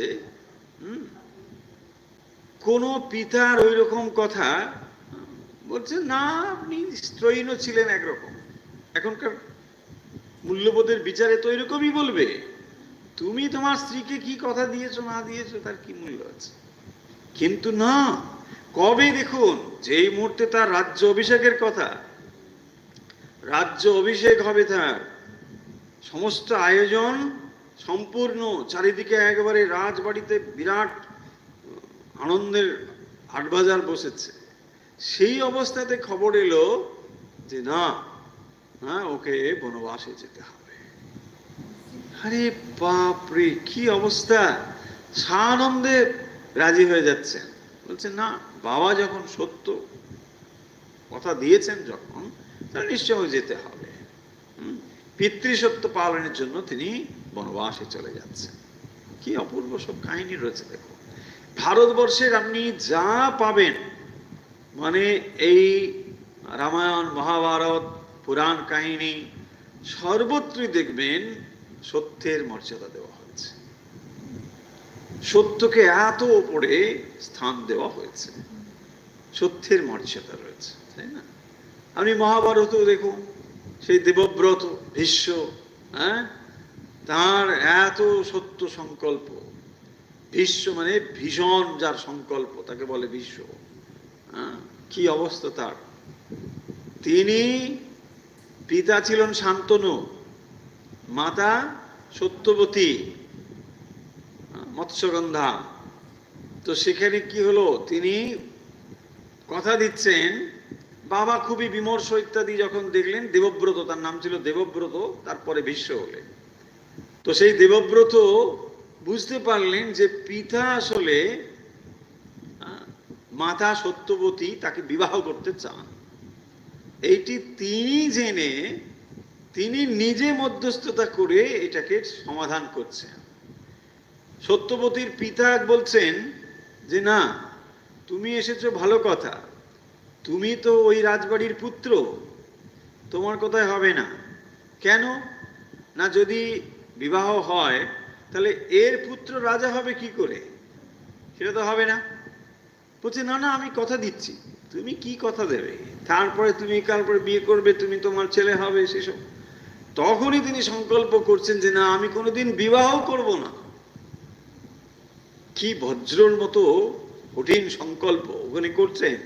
কোন পিতার ওই রকম কথা বলছে না, আপনি স্ত্রৈণ ছিলেন একরকম। এখনকার মূল্যবোধের বিচারে তো এরকমই বলবে, তুমি তোমার স্ত্রীকে কি কথা দিয়েছো না দিয়েছো তার কি মূল্য আছে। কিন্তু না, কবে দেখুন যেই মুহূর্তে তার রাজ্য অভিষেকের কথা, রাজ্য অভিষেক হবে, তার সমস্ত আয়োজন সম্পূর্ণ, চারিদিকে একেবারে রাজবাড়িতে বিরাট আনন্দের হাটবাজার বসেছে, সেই অবস্থাতে খবর এলো যে না, ওকে বনবাসে যেতে হবে। আরে বাপরে, কি অবস্থা। সানন্দে রাজি হয়ে যাচ্ছেন, বলছেন না, বাবা যখন সত্য কথা দিয়েছেন যখন, তাহলে নিশ্চয় যেতে হবে। পিতৃসত্য পালনের জন্য তিনি বনবাসে চলে যাচ্ছেন। কি অপূর্ব সব কাহিনী রয়েছে। দেখো ভারতবর্ষের আপনি যা পাবেন, মানে এই রামায়ণ, মহাভারত, পুরাণ কাহিনী, সর্বত্রই দেখবেন সত্যের মর্যাদা দেওয়া হয়েছে, সত্যকে এত উপরে স্থান দেওয়া হয়েছে, সত্যের মর্যাদা রয়েছে, তাই না? আপনি মহাভারত দেখুন, সেই দেবব্রত ভীষ্ম, তার এত সত্য সংকল্প। ভীষ্ম মানে ভীষণ যার সংকল্প, তাকে বলে ভীষ্ম। কি অবস্থা তার। তিনি পিতা ছিলেন শান্তনু, মাতা সত্যবতী, মৎস্যগন্ধা। তো সেখানে কি হলো, তিনি কথা দিচ্ছেন, বাবা খুবই বিমর্ষ ইত্যাদি যখন দেখলেন, দেবব্রত, তার নাম ছিল দেবব্রত, তারপরে ভীষ্ম হলেন। তো সেই দেবব্রত বুঝতে পারলেন যে পিতা আসলে মাতা সত্যবতী তাকে বিবাহ করতে চান। এইটি তিনি জেনে তিনি নিজে মধ্যস্থতা করে এটাকে সমাধান করছেন। সত্যবতীর পিতা বলছেন যে না, তুমি এসেছো ভালো কথা, তুমি তো ওই রাজবাড়ির পুত্র, তোমার কথায় হবে না। কেন না, যদি বিবাহ হয় তাহলে এর পুত্র রাজা হবে কি করে, সেটা তো হবে না। বলছে না না, আমি কথা দিচ্ছি। তুমি কি কথা দেবে, তারপরে তুমি কারপরে বিয়ে করবে, তুমি তোমার ছেলে হবে, সেসব। তখনই তিনি সংকল্প করছেন যে না, আমি কোনোদিন বিবাহ করব না। কি বজ্রর মতো কঠিন সংকল্প ওখানে করছেন।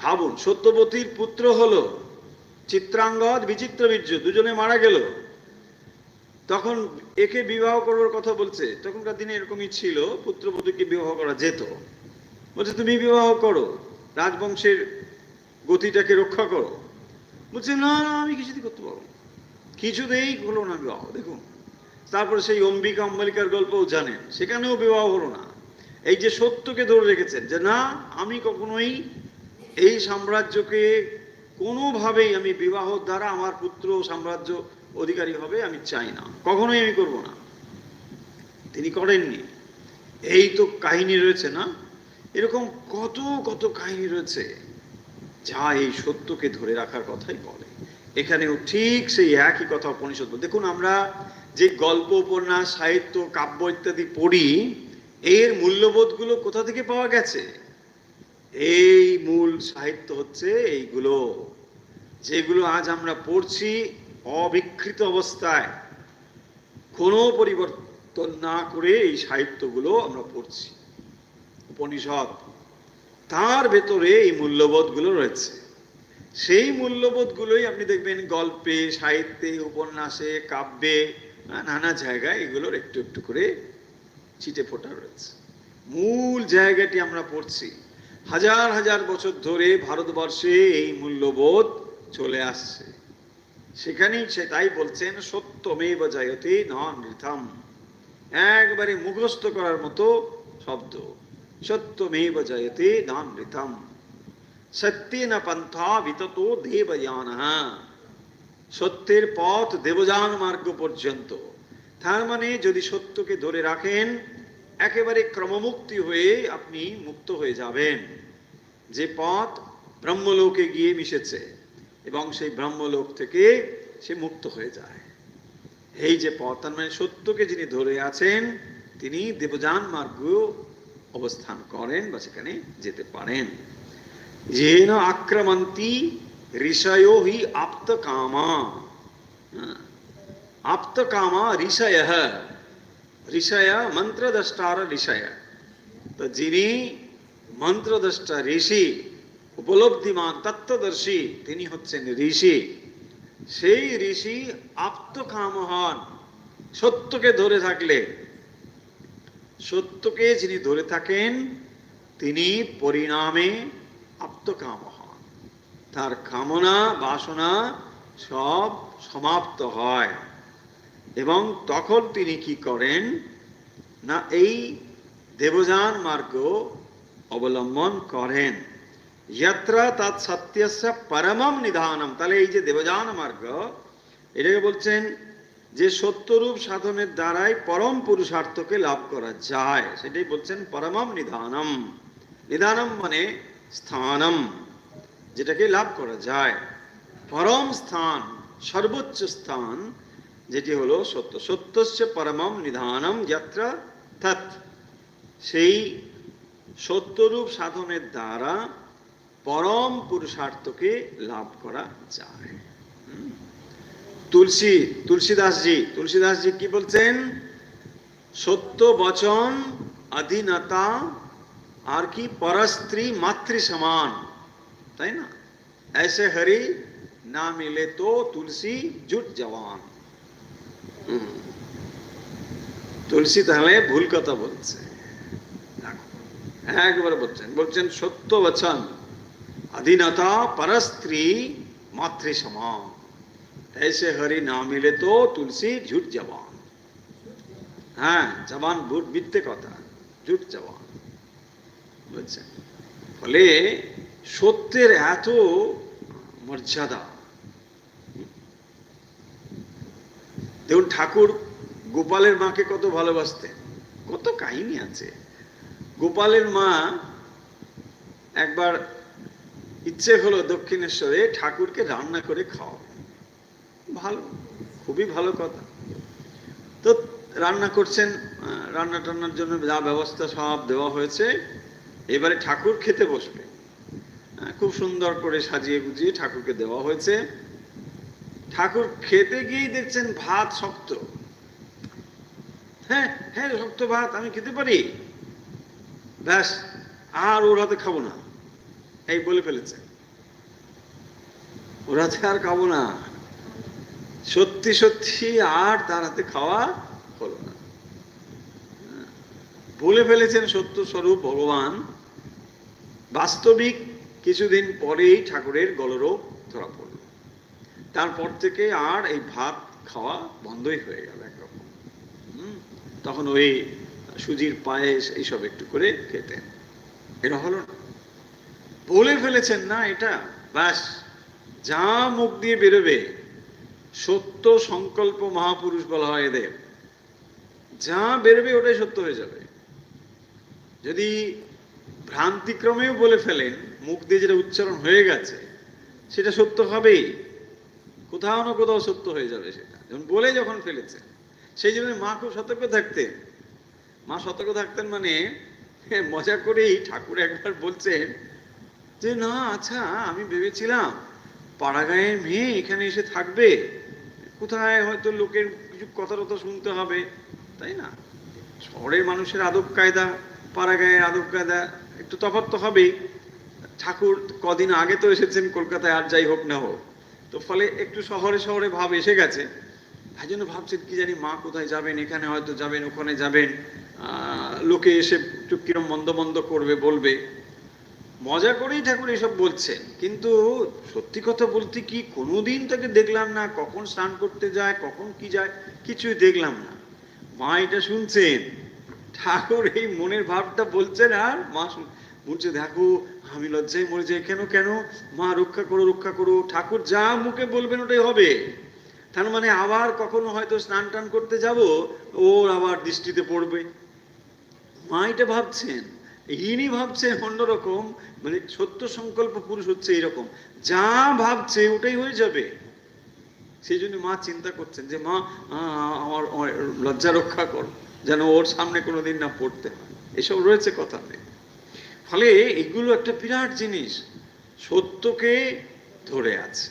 ভাবুন, সত্যবতীর পুত্র হলো চিত্রাঙ্গদ, বিচিত্রবীর্য, দুজনে মারা গেল। তখন একে বিবাহ করবার কথা বলছে। তখনকার দিনে এরকমই ছিল, পুত্রবধূকে বিবাহ করা যেত। বলছে তুমি বিবাহ করো, রাজবংশের গতিটাকে রক্ষা করো। বলছে না না, আমি কিছুতেই করতে পারবো না, কিছুতেই হলো না বিবাহ। দেখুন, তারপরে সেই অম্বিকা অম্বালিকার গল্পও জানেন, সেখানেও বিবাহ হলো না। এই যে সত্যকে ধরে রেখেছেন যে না, আমি কখনোই এই সাম্রাজ্যকে কোনোভাবেই আমি বিবাহ দ্বারা আমার পুত্র সাম্রাজ্য অধিকারী হবে আমি চাই না, কখনোই আমি করব না। তিনি করেননি। এই তো কাহিনী রয়েছে না, এরকম কত কত কাহিনী রয়েছে যা এই সত্যকে ধরে রাখার কথাই বলে। এখানেও ঠিক সেই একই কথা উপনিষদ। দেখুন, আমরা যে গল্প, উপন্যাস, সাহিত্য, কাব্য ইত্যাদি পড়ি, এর মূল্যবোধগুলো কোথা থেকে পাওয়া গেছে? এই মূল সাহিত্য হচ্ছে এইগুলো, যেগুলো আজ আমরা পড়ছি অবিকৃত অবস্থায়, কোনো পরিবর্তন না করে এই সাহিত্যগুলো আমরা পড়ছি। উপনিষদ, তার ভেতরে এই মূল্যবোধগুলো রয়েছে। সেই মূল্যবোধগুলোই আপনি দেখবেন গল্পে, সাহিত্যে, উপন্যাসে, কাব্যে, নানা জায়গায় এগুলোর একটু একটু করে ছিটে ফোটা রয়েছে। মূল জায়গাটি আমরা পড়ছি। হাজার হাজার বছর ধরে ভারতবর্ষে এই মূল্যবোধ চলে আসছে। সেখানেই সেটাই বলছেন, সত্যমেব জয়তে ন নৃতম। একবারে মুখস্থ করার মতো শব্দ, সত্যমেব জয়তে ন নৃতম। সত্যেন পন্থা বিততো দেবযানঃ। সত্যের পথ দেবযান মার্গ পর্যন্ত। তার মানে যদি সত্যকে ধরে রাখেন, একেবারে ক্রমমুক্তি হয়ে আপনি মুক্ত হয়ে যাবেন। যে পথ ব্রহ্মলোকে গিয়ে মিশেছে এবং সেই ব্রহ্মলোক থেকে সে মুক্ত হয়ে যায়, এই যে পথ, তার মানে সত্যকে যিনি ধরে আছেন তিনি দেবযান মার্গ অবস্থান করেন বা সেখানে যেতে পারেন। येन आक्रमन्ति ऋषयो हि आप्तकामा। आप्तकामा ऋषयः, ऋषय मंत्रद्रष्टार ऋषय। तो যিনি মন্ত্রদ্রষ্টা ঋষি, উপলব্ধিমান তত্ত্বদর্শী, তিনি হচ্ছেন ঋষি। সেই ঋষি আপ্তকাম হন সত্যকে ধরে থাকলে। সত্যকে যিনি ধরে থাকেন তিনি পরিণামে আপ্তকাম হন, তার কামনা বাসনা সব সমাপ্ত হয় এবং তখন তিনি কি করেন না, এই দেবযান মার্গ অবলম্বন করেন। যত্র তৎ সত্যস্য পরমম নিধানম। তাহলে এই যে দেবযান মার্গ, এটাকে বলছেন যে সত্যরূপ সাধনের দ্বারাই পরম পুরুষার্থকে লাভ করা যায়, সেটাই বলছেন পরমম নিধানম। নিধানম মানে স্থানম, যেটাকে লাভ করা যায়। পরম স্থান, সর্বোচ্চ স্থান যেটি হলো সত্য। সত্যস্য পরমম নিধানম যত্র তৎ। সেই সত্যরূপ সাধনের দ্বারা পরম পুরুষার্থকে লাভ করা যায়। তুলসীদাসজি কি বলছেন? সত্য বচন অধীনতা আর কি পরস্ত্রী মাতৃ সমান, তাই না? ऐसे हरि ना मिले तो तुलसी जुट जवान। তুলসী তাহলে ভুল কথা বলছে, একবার বলছেন সত্য বচন অধীনতা পরস্ত্রী মাতৃ সমান, ऐसे हरि ना मिले तो तुलसी झूठ जवान। হ্যাঁ, জবান ভুট, মিথ্যে কথা, ঝুট জবান বলছেন। ফলে সত্যের এত মর্যাদা। দেখুন, ঠাকুর গোপালের মাকে কত ভালোবাসতেন, কত কাহিনী আছে। গোপালের মা একবার ইচ্ছে হলো দক্ষিণেশ্বরে ঠাকুরকে রান্না করে খাওয়াবে। ভালো, খুবই ভালো কথা। তো রান্না করছেন, রান্না টান্নার জন্য যা ব্যবস্থা সব দেওয়া হয়েছে। এবারে ঠাকুর খেতে বসবে, খুব সুন্দর করে সাজিয়ে গুজিয়ে ঠাকুরকে দেওয়া হয়েছে। ঠাকুর খেতে গিয়েই দেখছেন ভাত শক্ত। হ্যাঁ হ্যাঁ, শক্ত ভাত আমি খেতে পারি, ব্যাস আর ওর হাতে খাবো না, এই বলে ফেলেছে। ওর হাতে আর খাবো না। সত্যি সত্যি আর তার হাতে খাওয়া হলো না। বলে ফেলেছেন সত্য স্বরূপ ভগবান। বাস্তবিক কিছুদিন পরেই ঠাকুরের গলরোগ ধরা পড়ল। তারপর থেকে আর এই ভাত খাওয়া বন্ধই হয়ে গেল একরকম। তখন ওই সুজির পায়েস এইসব একটু করে খেতেন। এটা হলো না, বলে ফেলেছেন না এটা, ব্যাস যা মুখ দিয়ে বেরোবে, সত্য সংকল্প মহাপুরুষ বলা হয় এদের, যা বেরোবে ওটাই সত্য হয়ে যাবে। যদি ভ্রান্তিক্রমেও বলে ফেলেন, মুখ দিয়ে যেটা উচ্চারণ হয়ে গেছে সেটা সত্য হবেই, কোথাও না কোথাও সত্য হয়ে যাবে সেটা, যখন ফেলেছে। সেই জন্য মা খুব সতর্ক থাকতেন। মা সতর্ক থাকতেন মানে মজা করেই ঠাকুর একবার বলছেন যে না আচ্ছা আমি ভেবেছিলাম পাড়াগাঁয়ের মেয়ে এখানে এসে থাকবে, কোথায় হয়তো লোকের কিছু কথা টথা শুনতে হবে, তাই না? শহরের মানুষের আদব কায়দা, পাড়াগাঁয়ের আদব কায়দা একটু তফাৎ তো হবেই। ঠাকুর কদিন আগে তো এসেছেন কলকাতায়, আর যাই হোক না হোক, তো ফলে একটু শহরে শহরে ভাব এসে গেছে। তাই জন্য ভাবছেন কি জানি মা কোথায় যাবেন, এখানে হয়তো যাবেন, ওখানে যাবেন, লোকে এসে একটু কিরম মন্দ মন্দ করবে, বলবে। মজা করেই ঠাকুর এসব বলছেন, কিন্তু সত্যি কথা বলতে কি কোনোদিন তাকে দেখলাম না, কখন স্নান করতে যায়, কখন কি যায়, কিছুই দেখলাম না। মা এটা শুনছেন, ঠাকুর এই মনের ভাবটা বলছেন, আর মা বলছে দেখো আমি লজ্জায় মরে যাই, কেন কেন মা রক্ষা করো রক্ষা করো। ঠাকুর যা মুখে বলবেন ওটাই হবে। তার মানে আবার কখনো হয়তো স্নান টান করতে যাব, ওর আবার দৃষ্টিতে পড়বে। মা এটা ভাবছেন, ইনি ভাবছেন অন্যরকম, মানে সত্য সংকল্প পুরুষ হচ্ছে এরকম, যা ভাবছে ওটাই হয়ে যাবে। সেই জন্য মা চিন্তা করছেন যে মা আমার লজ্জা রক্ষা কর, যেন ওর সামনে কোনোদিন না পড়তে হয়। এসব রয়েছে কথা নেই। ফলে এগুলো একটা বিরাট জিনিস, সত্যকে ধরে আছে।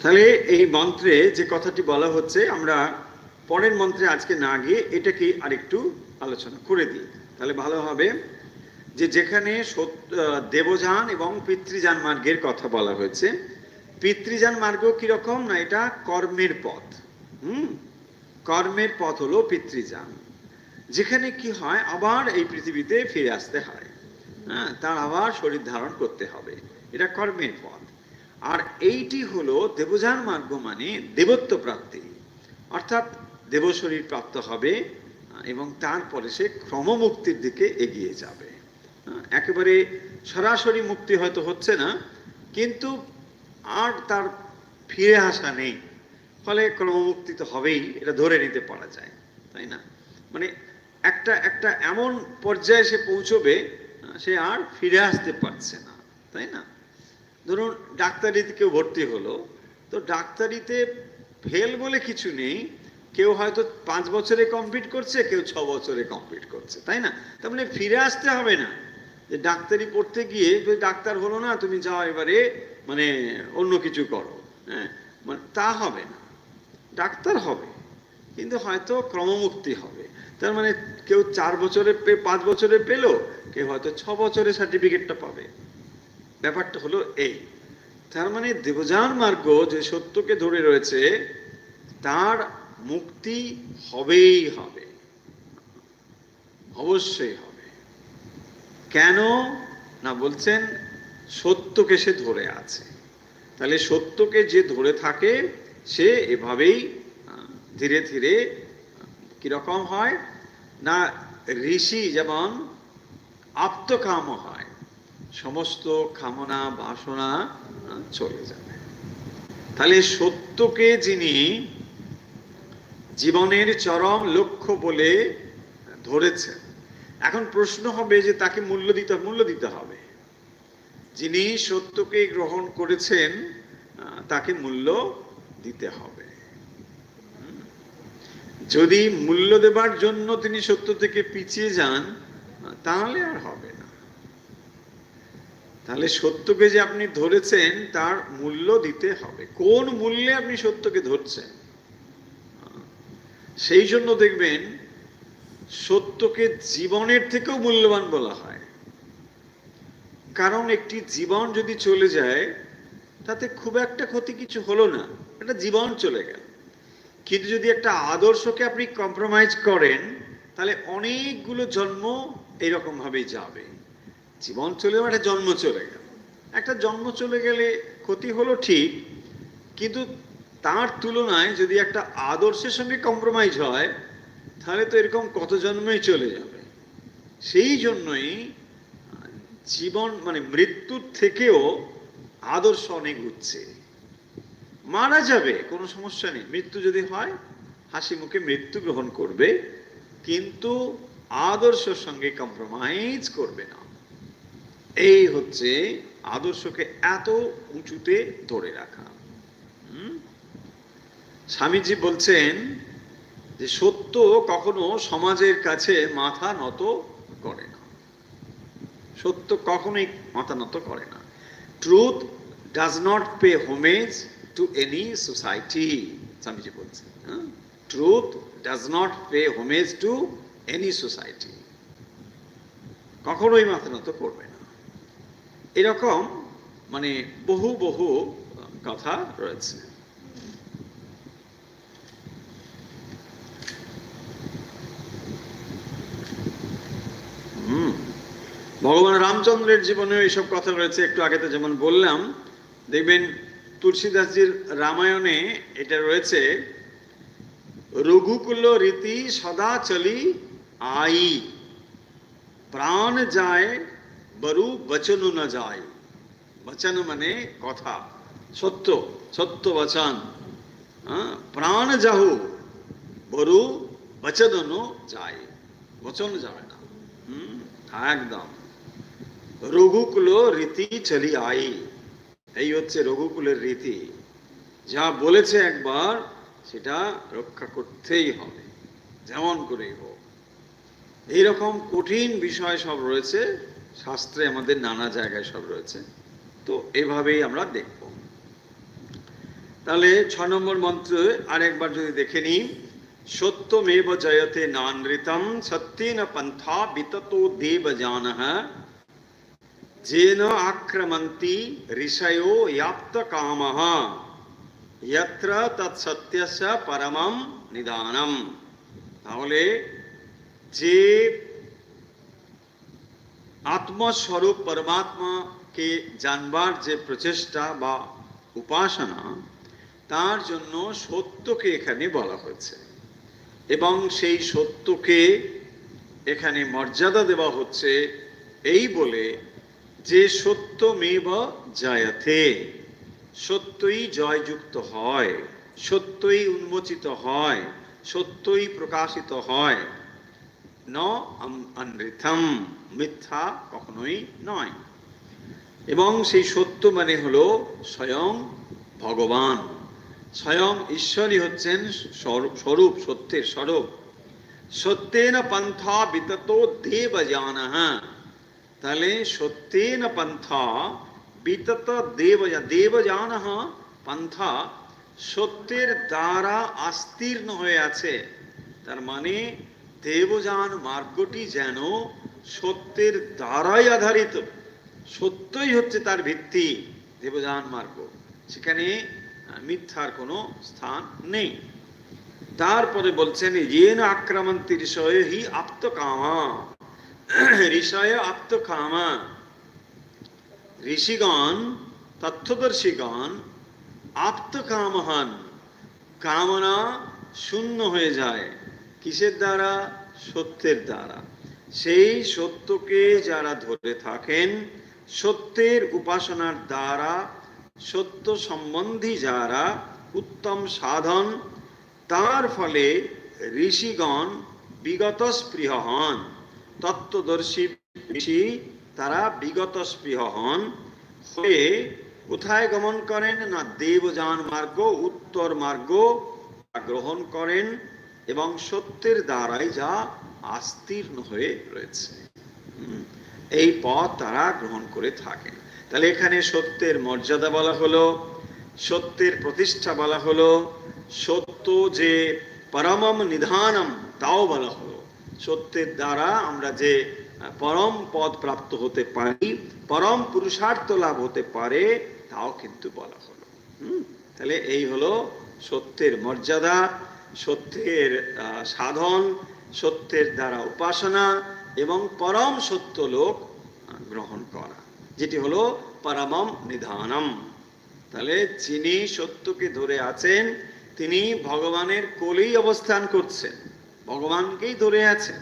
তাহলে এই মন্ত্রে যে কথাটি বলা হচ্ছে, আমরা পরের মন্ত্রে আজকে না গিয়ে এটাকে আরেকটু আলোচনা করে দিই, তাহলে ভালো হবে। যে যেখানে দেবযান এবং পিতৃযান মার্গের কথা বলা হয়েছে, পিতৃযান মার্গ কিরকম না, এটা কর্মের পথ। কর্মের পথ হলো পিতৃযান, যেখানে কি হয় আবার এই পৃথিবীতে ফিরে আসতে হয়, তার আবার শরীর ধারণ করতে হবে, এটা কর্মের পথ। আর এইটি হলো দেবযান মার্গ, মানে দেবত্ব প্রাপ্তি, অর্থাৎ দেব শরীর প্রাপ্ত হবে এবং তারপরে সে ক্রমমুক্তির দিকে এগিয়ে যাবে। একেবারে সরাসরি মুক্তি হয়তো হচ্ছে না, কিন্তু আর তার ফিরে আসা নেই, ফলে ক্রমমুক্তি তো হবেই, এটা ধরে নিতে পারা যায়, তাই না? মানে একটা একটা এমন পর্যায়ে সে পৌঁছবে, সে আর ফিরে আসতে পারছে না, তাই না? ধরুন ডাক্তারিতে কেউ ভর্তি হলো, তো ডাক্তারিতে ফেল বলে কিছু নেই, কেউ হয়তো 5 বছরে কমপ্লিট করছে, কেউ 6 বছরে কমপ্লিট করছে, তাই না? তার মানে ফিরে আসতে হবে না, যে ডাক্তারি পড়তে গিয়ে ডাক্তার হলো না, তুমি যাও এবারে মানে অন্য কিছু করো, মানে তা হবে না, ডাক্তার হবে কিন্তু হয়তো ক্রমমুক্তি হবে। তার মানে কেউ 4 বছরে 5 বছরে পেল, কেউ হয়তো 6 বছরে সার্টিফিকেটটা পাবে। ব্যাপারটা হলো এই। তার মানে দেবযান মার্গ যে সত্যকে ধরে রয়েছে, তার মুক্তি হবেই হবে, অবশ্যই হবে। কেন না বলছেন সত্যকে সে ধরে আছে। তাহলে সত্যকে যে ধরে থাকে সে এভাবেই ধীরে ধীরে কিরকম হয় না, ঋষি যেমন আপ্তকাম হয়, সমস্ত কামনা বাসনা চলে যাবে। তাহলে সত্যকে যিনি জীবনের চরম লক্ষ্য বলে ধরেছেন, এখন প্রশ্ন হবে যে তাকে মূল্য দিতে হবে। যিনি সত্যকে গ্রহণ করেছেন তাকে মূল্য দিতে হবে। যদি মূল্য দেবার জন্য তিনি সত্য থেকে পিছিয়ে যান, তাহলে আর হবে না। তাহলে সত্যকে যে আপনি ধরেছেন তার মূল্য দিতে হবে। কোন মূল্যে আপনি সত্যকে ধরছেন, সেই জন্য দেখবেন সত্যকে জীবনের থেকেও মূল্যবান বলা হয়। কারণ একটি জীবন যদি চলে যায় তাতে খুব একটা ক্ষতি কিছু হলো না, একটা জীবন চলে গেল। কিন্তু যদি একটা আদর্শকে আপনি কম্প্রোমাইজ করেন, তাহলে অনেকগুলো জন্ম এইরকম ভাবেই যাবে। জীবন চলে গেল, একটা জন্ম চলে গেল। একটা জন্ম চলে গেলে ক্ষতি হলো ঠিক, কিন্তু তার তুলনায় যদি একটা আদর্শের সঙ্গে কম্প্রোমাইজ হয়, তাহলে তো এরকম কত জন্মই চলে যাবে। সেই জন্যই জীবন মানে মৃত্যুর থেকেও আদর্শ অনেক উচ্চে। মারা যাবে, কোনো সমস্যা নেই, মৃত্যু যদি হয় হাসি মুখে মৃত্যু গ্রহণ করবে, কিন্তু আদর্শের সঙ্গে কম্প্রোমাইজ করবে না। এই হচ্ছে আদর্শকে এত উঁচুতে ধরে রাখা। স্বামীজি বলছেন যে সত্য কখনো সমাজের কাছে মাথা নত করে না, সত্য কখনোই মাথা নত করে না। Truth does not pay homage to any society, Swamiji বলছেন। Truth does not pay homage to any society, কখনোই মাথা নত করবে না। এরকম মানে বহু বহু কথা রয়েছে। ভগবান রামচন্দ্রের জীবনেও এইসব কথা রয়েছে। একটু আগে তো যেমন বললাম, দেখবেন তুলসীদাসজির রামায়ণে এটা রয়েছে, রঘুকুল রীতি সদা চলি আই, প্রাণ যায় বরু বচন ন যায়। বচন মানে কথা, সত্য, সত্য বচন। প্রাণ যাহু বরু বচন ন যায়, বচন যাবে না। একদম রঘুকুল রীতি চলি আই, এই হচ্ছে রঘুকুলের রীতি। যা বলেছে একবার সেটা রক্ষা করতেই হবে, যেমন করেই হোক। এইরকম কঠিন বিষয় সব রয়েছে শাস্ত্রে, আমাদের নানা জায়গায় সব রয়েছে। তো এভাবেই আমরা দেখব। তাহলে 6 নম্বর মন্ত্র আরেকবার যদি দেখে নিই, সত্যমেব জয়তে নানৃতম সত্যেন পন্থা বিততো দেবজানঃ, যেন আক্রমন্তি ঋষয়ো ইয়াপ্ত কামঃ, যত্র তৎসত্যস্য পরমম নিদানম। তাহলে যে আত্মস্বরূপ পরমাত্মাকে জানবার যে প্রচেষ্টা বা উপাসনা, তার জন্য সত্যকে এখানে বলা হয়েছে, এবং সেই সত্যকে এখানে মর্যাদা দেওয়া হচ্ছে এই বলে যে সত্যমেব জয়তে, সত্যই জয়যুক্ত হয়, সত্যই উন্মোচিত হয়, সত্যই প্রকাশিত হয়। ন অনৃথম, মিথ্যা কখনোই নয়। এবং সেই সত্য মানে হলো স্বয়ং ভগবান, স্বয়ং ঈশ্বরই হচ্ছেন স্বরূপ, সত্যের স্বরূপ। সত্যেন পন্থা বিততো দেবজানঃ, তাহলে সত্যেন পন্থা বিতত দেবজানঃ, পন্থা সত্যের দ্বারা আস্তীর্ণ হয়ে আছে। তার মানে দেবযান মার্গটি যেন সত্যের দ্বারাই আধারিত, সত্যই হচ্ছে তার ভিত্তি, দেবযান মার্গ, সেখানে মিথ্যার কোনো স্থান নেই। তারপরে বলছেন येन আক্রমন্তি ঋষয় হি আপ্ত কামা, ঋষয় আপ্ত কামা, ঋষিগণ তথ্যদর্শীগণ আপ্ত কামহান, কামনা শূন্য হয়ে যায় কিসের দ্বারা? সত্যের দ্বারা। সেই সত্যকে যারা ধরে থাকেন, সত্যের উপাসনার দ্বারা সত্য সম্বন্ধী যারা উত্তম সাধন, তার ফলে ঋষিগণ বিগত স্পৃহ হন, তত্ত্বদর্শী ঋষি তারা বিগত স্পৃহ হন, হয়ে কোথায় গমন করেন না দেবযান মার্গ, উত্তর মার্গ গ্রহণ করেন, এবং সত্যের দ্বারাই যা আস্তীর্ণ হয়ে রয়েছে এই পথ তারা গ্রহণ করে থাকেন। তাহলে এখানে সত্যের মর্যাদা বলা হলো, সত্যের প্রতিষ্ঠা বলা হলো, সত্য যে পরমম নিধানম তাও বলা হলো। সত্যের দ্বারা আমরা যে পরম পদ প্রাপ্ত হতে পারি, পরম পুরুষার্থ লাভ হতে পারে, তাও কিন্তু বলা হলো। তাহলে এই হলো সত্যের মর্যাদা, সত্যের সাধন, সত্যের দ্বারা উপাসনা এবং পরম সত্য লোক গ্রহণ করা, যেটি হলো পরমম নিধানম। তাহলে যিনি সত্যকে ধরে আছেন তিনি ভগবানের কোলেই অবস্থান করছেন, ভগবানকেই ধরে আছেন,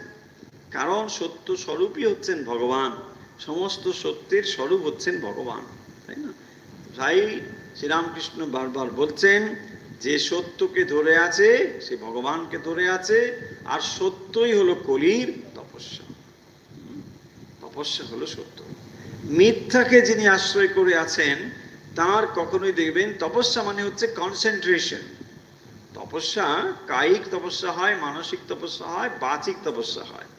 কারণ সত্য স্বরূপই হচ্ছেন ভগবান, সমস্ত সত্যের স্বরূপ হচ্ছেন ভগবান, তাই না? তাই শ্রীরামকৃষ্ণ বারবার বলছেন যে সত্যকে ধরে আছে সে ভগবানকে ধরে আছে, আর সত্যই হলো কলির তপস্যা। তপস্যা। তপস্যা হলো সত্য। মিথ্যাকে যিনি আশ্রয় করে আছেন তার কখনোই দেখবেন, তপস্যা মানে হচ্ছে কনসেন্ট্রেশন। তপস্যা কায়িক তপস্যা হয়, মানসিক তপস্যা হয়, বাচিক তপস্যা হয়।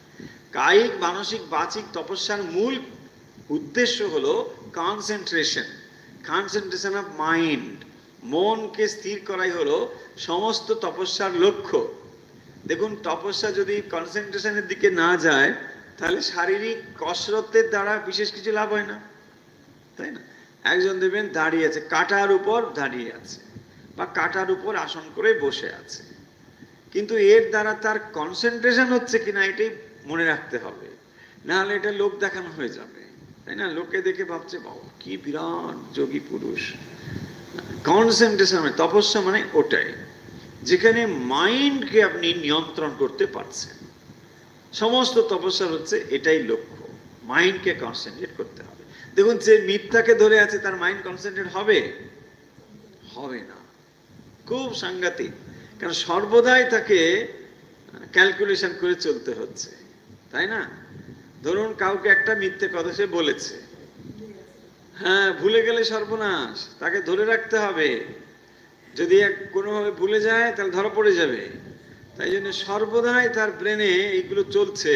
কায়িক, মানসিক, বাচিক তপস্যার মূল উদ্দেশ্য হলো কনসেন্ট্রেশন, কনসেন্ট্রেশন অফ মাইন্ড। মনকে স্থির করাই হলো সমস্ত তপস্যার লক্ষ্য। দেখুন, তপস্যা যদি কনসেন্ট্রেশনের দিকে না যায় তাহলে শারীরিক কসরতের দ্বারা বিশেষ কিছু লাভ হয় না, তাই না? একজন দেখবেন দাঁড়িয়ে আছে, কাঁটার উপর দাঁড়িয়ে আছে বা কাঁটার উপর আসন করে বসে আছে, কিন্তু এর দ্বারা তার কনসেন্ট্রেশন হচ্ছে কিনা এটাই মনে রাখতে হবে, না হলে এটা লোক দেখানো হয়ে যাবে, তাই না? লোকে দেখে ভাবছে বাবা কি বিরাট যোগী পুরুষ। কনসেন্ট্রেশন মানে তপস্যা মানে ওটাই, যেখানে মাইন্ডকে আপনি নিয়ন্ত্রণ করতে পারছেন। সমস্ত তপস্যার হচ্ছে এটাই লক্ষ্য, মাইন্ডকে কনসেন্ট্রেট করতে হবে। দেখুন, যে মিথ্যাকে ধরে আছে তার মাইন্ড কনসেন্ট্রেট হবে? হবে না। খুব সাংঘাতিক, কারণ সর্বদাই তাকে ক্যালকুলেশন করে চলতে হচ্ছে, তাই না? ধরুন কাউকে একটা মিথ্যে কথা সে বলেছে, হ্যাঁ, ভুলে গেলে সর্বনাশ, তাকে ধরে রাখতে হবে। যদি কোনোভাবে ভুলে যায় তাহলে ধরা পড়ে যাবে। তাই জন্য সর্বদাই তার ব্রেনে এইগুলো চলছে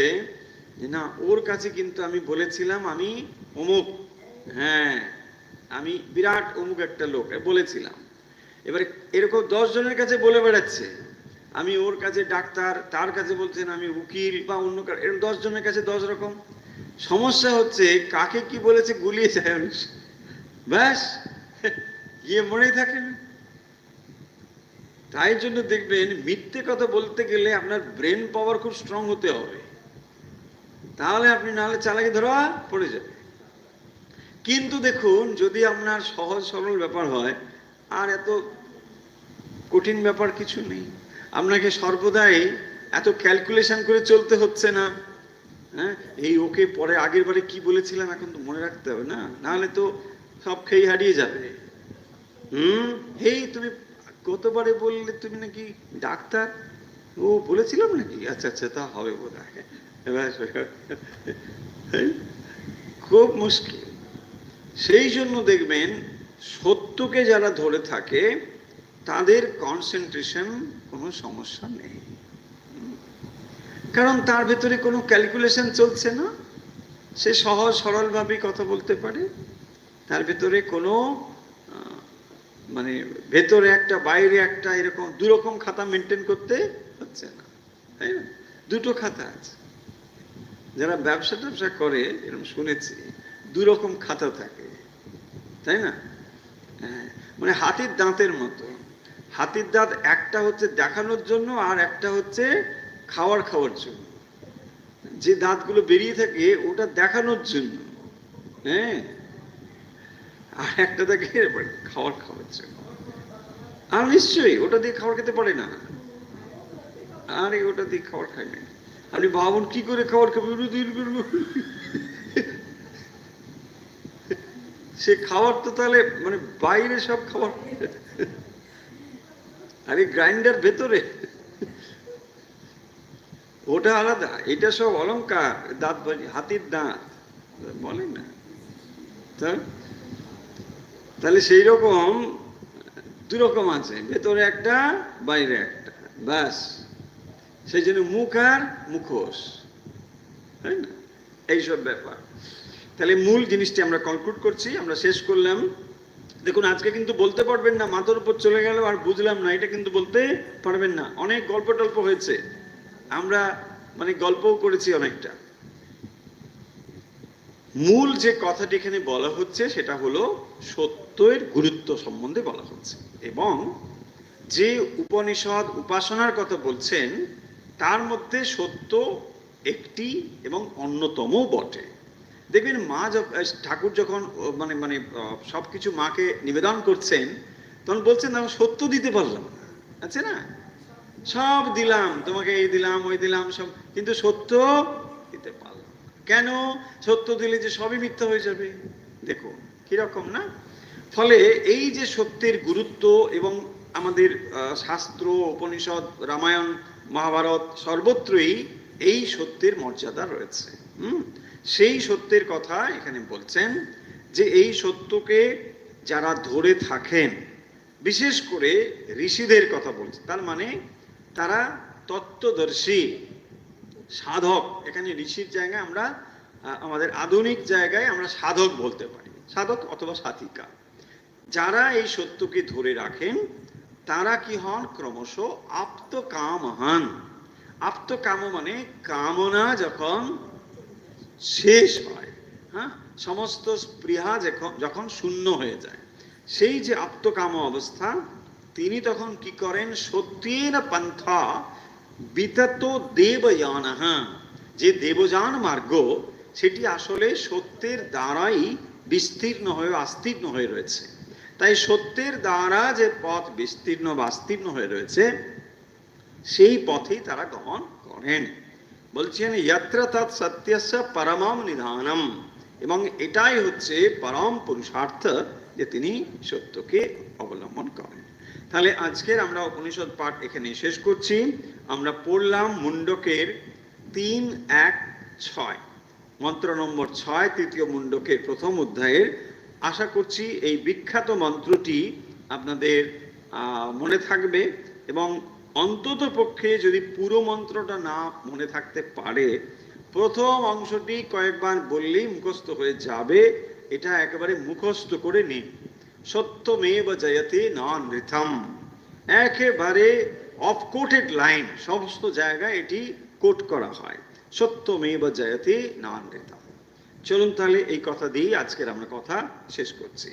যে না, ওর কাছে কিন্তু আমি বলেছিলাম আমি অমুক, হ্যাঁ আমি বিরাট অমুক একটা লোক বলেছিলাম। এবারে এরকম 10 জনের কাছে বলে বেড়াচ্ছে আমি ওর কাছে ডাক্তার, তার কাছে বলছেন আমি উকিল বা অন্য, এরকম 10 জনের কাছে 10 রকম। সমস্যা হচ্ছে কাকে কি বলেছে গুলিয়ে যায়, ব্যাস গিয়ে মনেই থাকে না। তাই জন্য দেখবেন মিথ্যে কথা বলতে গেলে আপনার ব্রেন পাওয়ার খুব স্ট্রং হতে হবে, তাহলে আপনি নাহলে চালাকি ধরা পড়ে যাবে। কিন্তু দেখুন, যদি আপনার সহজ সরল ব্যাপার হয়, আর এত কঠিন ব্যাপার কিছু নেই, আপনাকে সর্বদাই এত ক্যালকুলেশন করে চলতে হচ্ছে না। হ্যাঁ, এই ওকে পরে আগের বারে কি বলেছিলাম এখন তো মনে রাখতে হবে না, নাহলে তো সব খেয়ে হারিয়ে যাবে। হেই তুমি কতবারে বললে তুমি নাকি ডাক্তার, ও বলেছিলাম নাকি, আচ্ছা আচ্ছা তা হবে বোধ হয়। খুব মুশকিল। সেই জন্য দেখবেন সত্যকে যারা ধরে থাকে তাদের কনসেন্ট্রেশন কোনো সমস্যা নেই, কারণ তার ভেতরে কোনো ক্যালকুলেশন চলছে না, সে সহজ সরলভাবে কথা বলতে পারে, তার ভেতরে কোনো মানে ভেতরে একটা বাইরে একটা এরকম দুরকম খাতা মেনটেন করতে হচ্ছে না, তাই না? দুটো খাতা আছে, যারা ব্যবসা ট্যাবসা করে এরকম শুনেছি, দুরকম খাতা থাকে, তাই না? মানে হাতির দাঁতের মতো। হাতির দাঁত একটা হচ্ছে দেখানোর জন্য আর একটা হচ্ছে খাওয়ার জন্য। যে দাঁতগুলো বেরিয়ে থাকে ওটা দেখানোর জন্য, হ্যাঁ, আর একটা থাকে খাওয়ার জন্য। আর নিশ্চয়ই ওটা দিয়ে খাবার খেতে পারে না, আরে ওটা দিয়ে খাবার খাবে। আপনি ভাবুন কি করে খাবার খাবে, সে খাবার তো তাহলে মানে বাইরে সব খাবার, আরে গ্রাইন্ডার ভেতরে, ওটা আলাদা, এটা সব অলংকার, দাঁত বাজি, হাতির দাঁত বলে না। তাহলে সেই রকম দুরকম আছে, ভেতরে একটা বাইরে একটা, ব্যাস। সেই জন্য মুখ আর মুখোশ, তাই না? এইসব ব্যাপার। তাহলে মূল জিনিসটি আমরা কনক্লুড করছি, আমরা শেষ করলাম। দেখুন, আজকে কিন্তু বলতে পারবেন না মাথার উপর চলে গেল আর বুঝলাম না, এটা কিন্তু বলতে পারবেন না। অনেক গল্প টল্প হয়েছে, আমরা মানে গল্পও করেছি অনেকটা। মূল যে কথাটি এখানে বলা হচ্ছে সেটা হলো সত্যের গুরুত্ব সম্বন্ধে বলা হচ্ছে, এবং যে উপনিষদ উপাসনার কথা বলছেন তার মধ্যে সত্য একটি এবং অন্যতম বটে। দেখবেন মা ঠাকুর যখন মানে মানে সবকিছু মাকে নিবেদন করছেন তখন বলছেন আমি সত্য দিতে পারলাম না, আছে না, সব দিলাম তোমাকে, এই দিলাম ওই দিলাম সব, কিন্তু সত্য দিতে পারলাম। কেন? সত্য দিলে যে সবই মিথ্যা হয়ে যাবে। দেখুন কিরকম না। ফলে এই যে সত্যের গুরুত্ব, এবং আমাদের শাস্ত্র, উপনিষদ, রামায়ণ, মহাভারত সর্বত্রই এই সত্যের মর্যাদা রয়েছে। সেই সত্যের কথা এখানে বলছেন যে এই সত্যকে যারা ধরে থাকেন, বিশেষ করে ঋষিদের কথা বলছে, তার মানে তারা তত্ত্বদর্শী সাধক। এখানে ঋষির জায়গায় আমরা আমাদের আধুনিক জায়গায় আমরা সাধক বলতে পারি, সাধক অথবা সাধিকা। যারা এই সত্যকে ধরে রাখেন তারা কি হন? ক্রমশ আপ্তকাম হন। আপ্তকাম মানে কামনা যখন শেষ হয়, হ্যাঁ, সমস্ত স্পৃহা যখন শূন্য হয়ে যায়, সেই যে আপ্তকাম অবস্থা, তিনি তখন কি করেন? সত্যেন পন্থা বিতত দেবযান, যে দেবযান মার্গ সেটি আসলে সত্যের দ্বারাই বিস্তীর্ণ হয়ে আস্তীর্ণ হয়ে রয়েছে। তাই সত্যের দ্বারা যে পথ বিস্তীর্ণ বা আস্তীর্ণ হয়ে রয়েছে সেই পথেই তারা গমন করেন। বলছেন যত্র তৎ সত্যস্য পরমম নিধানম, এবং এটাই হচ্ছে পরম পুরুষার্থ যে তিনি সত্যকে অবলম্বন করেন। তাহলে আজকের আমরা উপনিষদ পাঠ এখানে শেষ করছি। আমরা পড়লাম মুন্ডকের 3-1-6, মন্ত্র নম্বর 6, তৃতীয় মুন্ডকের প্রথম অধ্যায়ের। আশা করছি এই বিখ্যাত মন্ত্রটি আপনাদের মনে থাকবে, এবং অন্তত পক্ষে যদি পুরো মন্ত্রটা না মনে থাকতে পারে, প্রথম অংশটি কয়েকবার বললেই মুখস্থ হয়ে যাবে। এটা একেবারে মুখস্থ করে নিন। সত্যমেব জয়তে না নৃথম, একেবারে অফ কোটেড লাইন, সমস্ত জায়গায় এটি কোট করা হয়, সত্যমেব জয়তে না নৃথম। চলুন তাহলে এই কথা দিয়েই আজকের আমরা কথা শেষ করছি।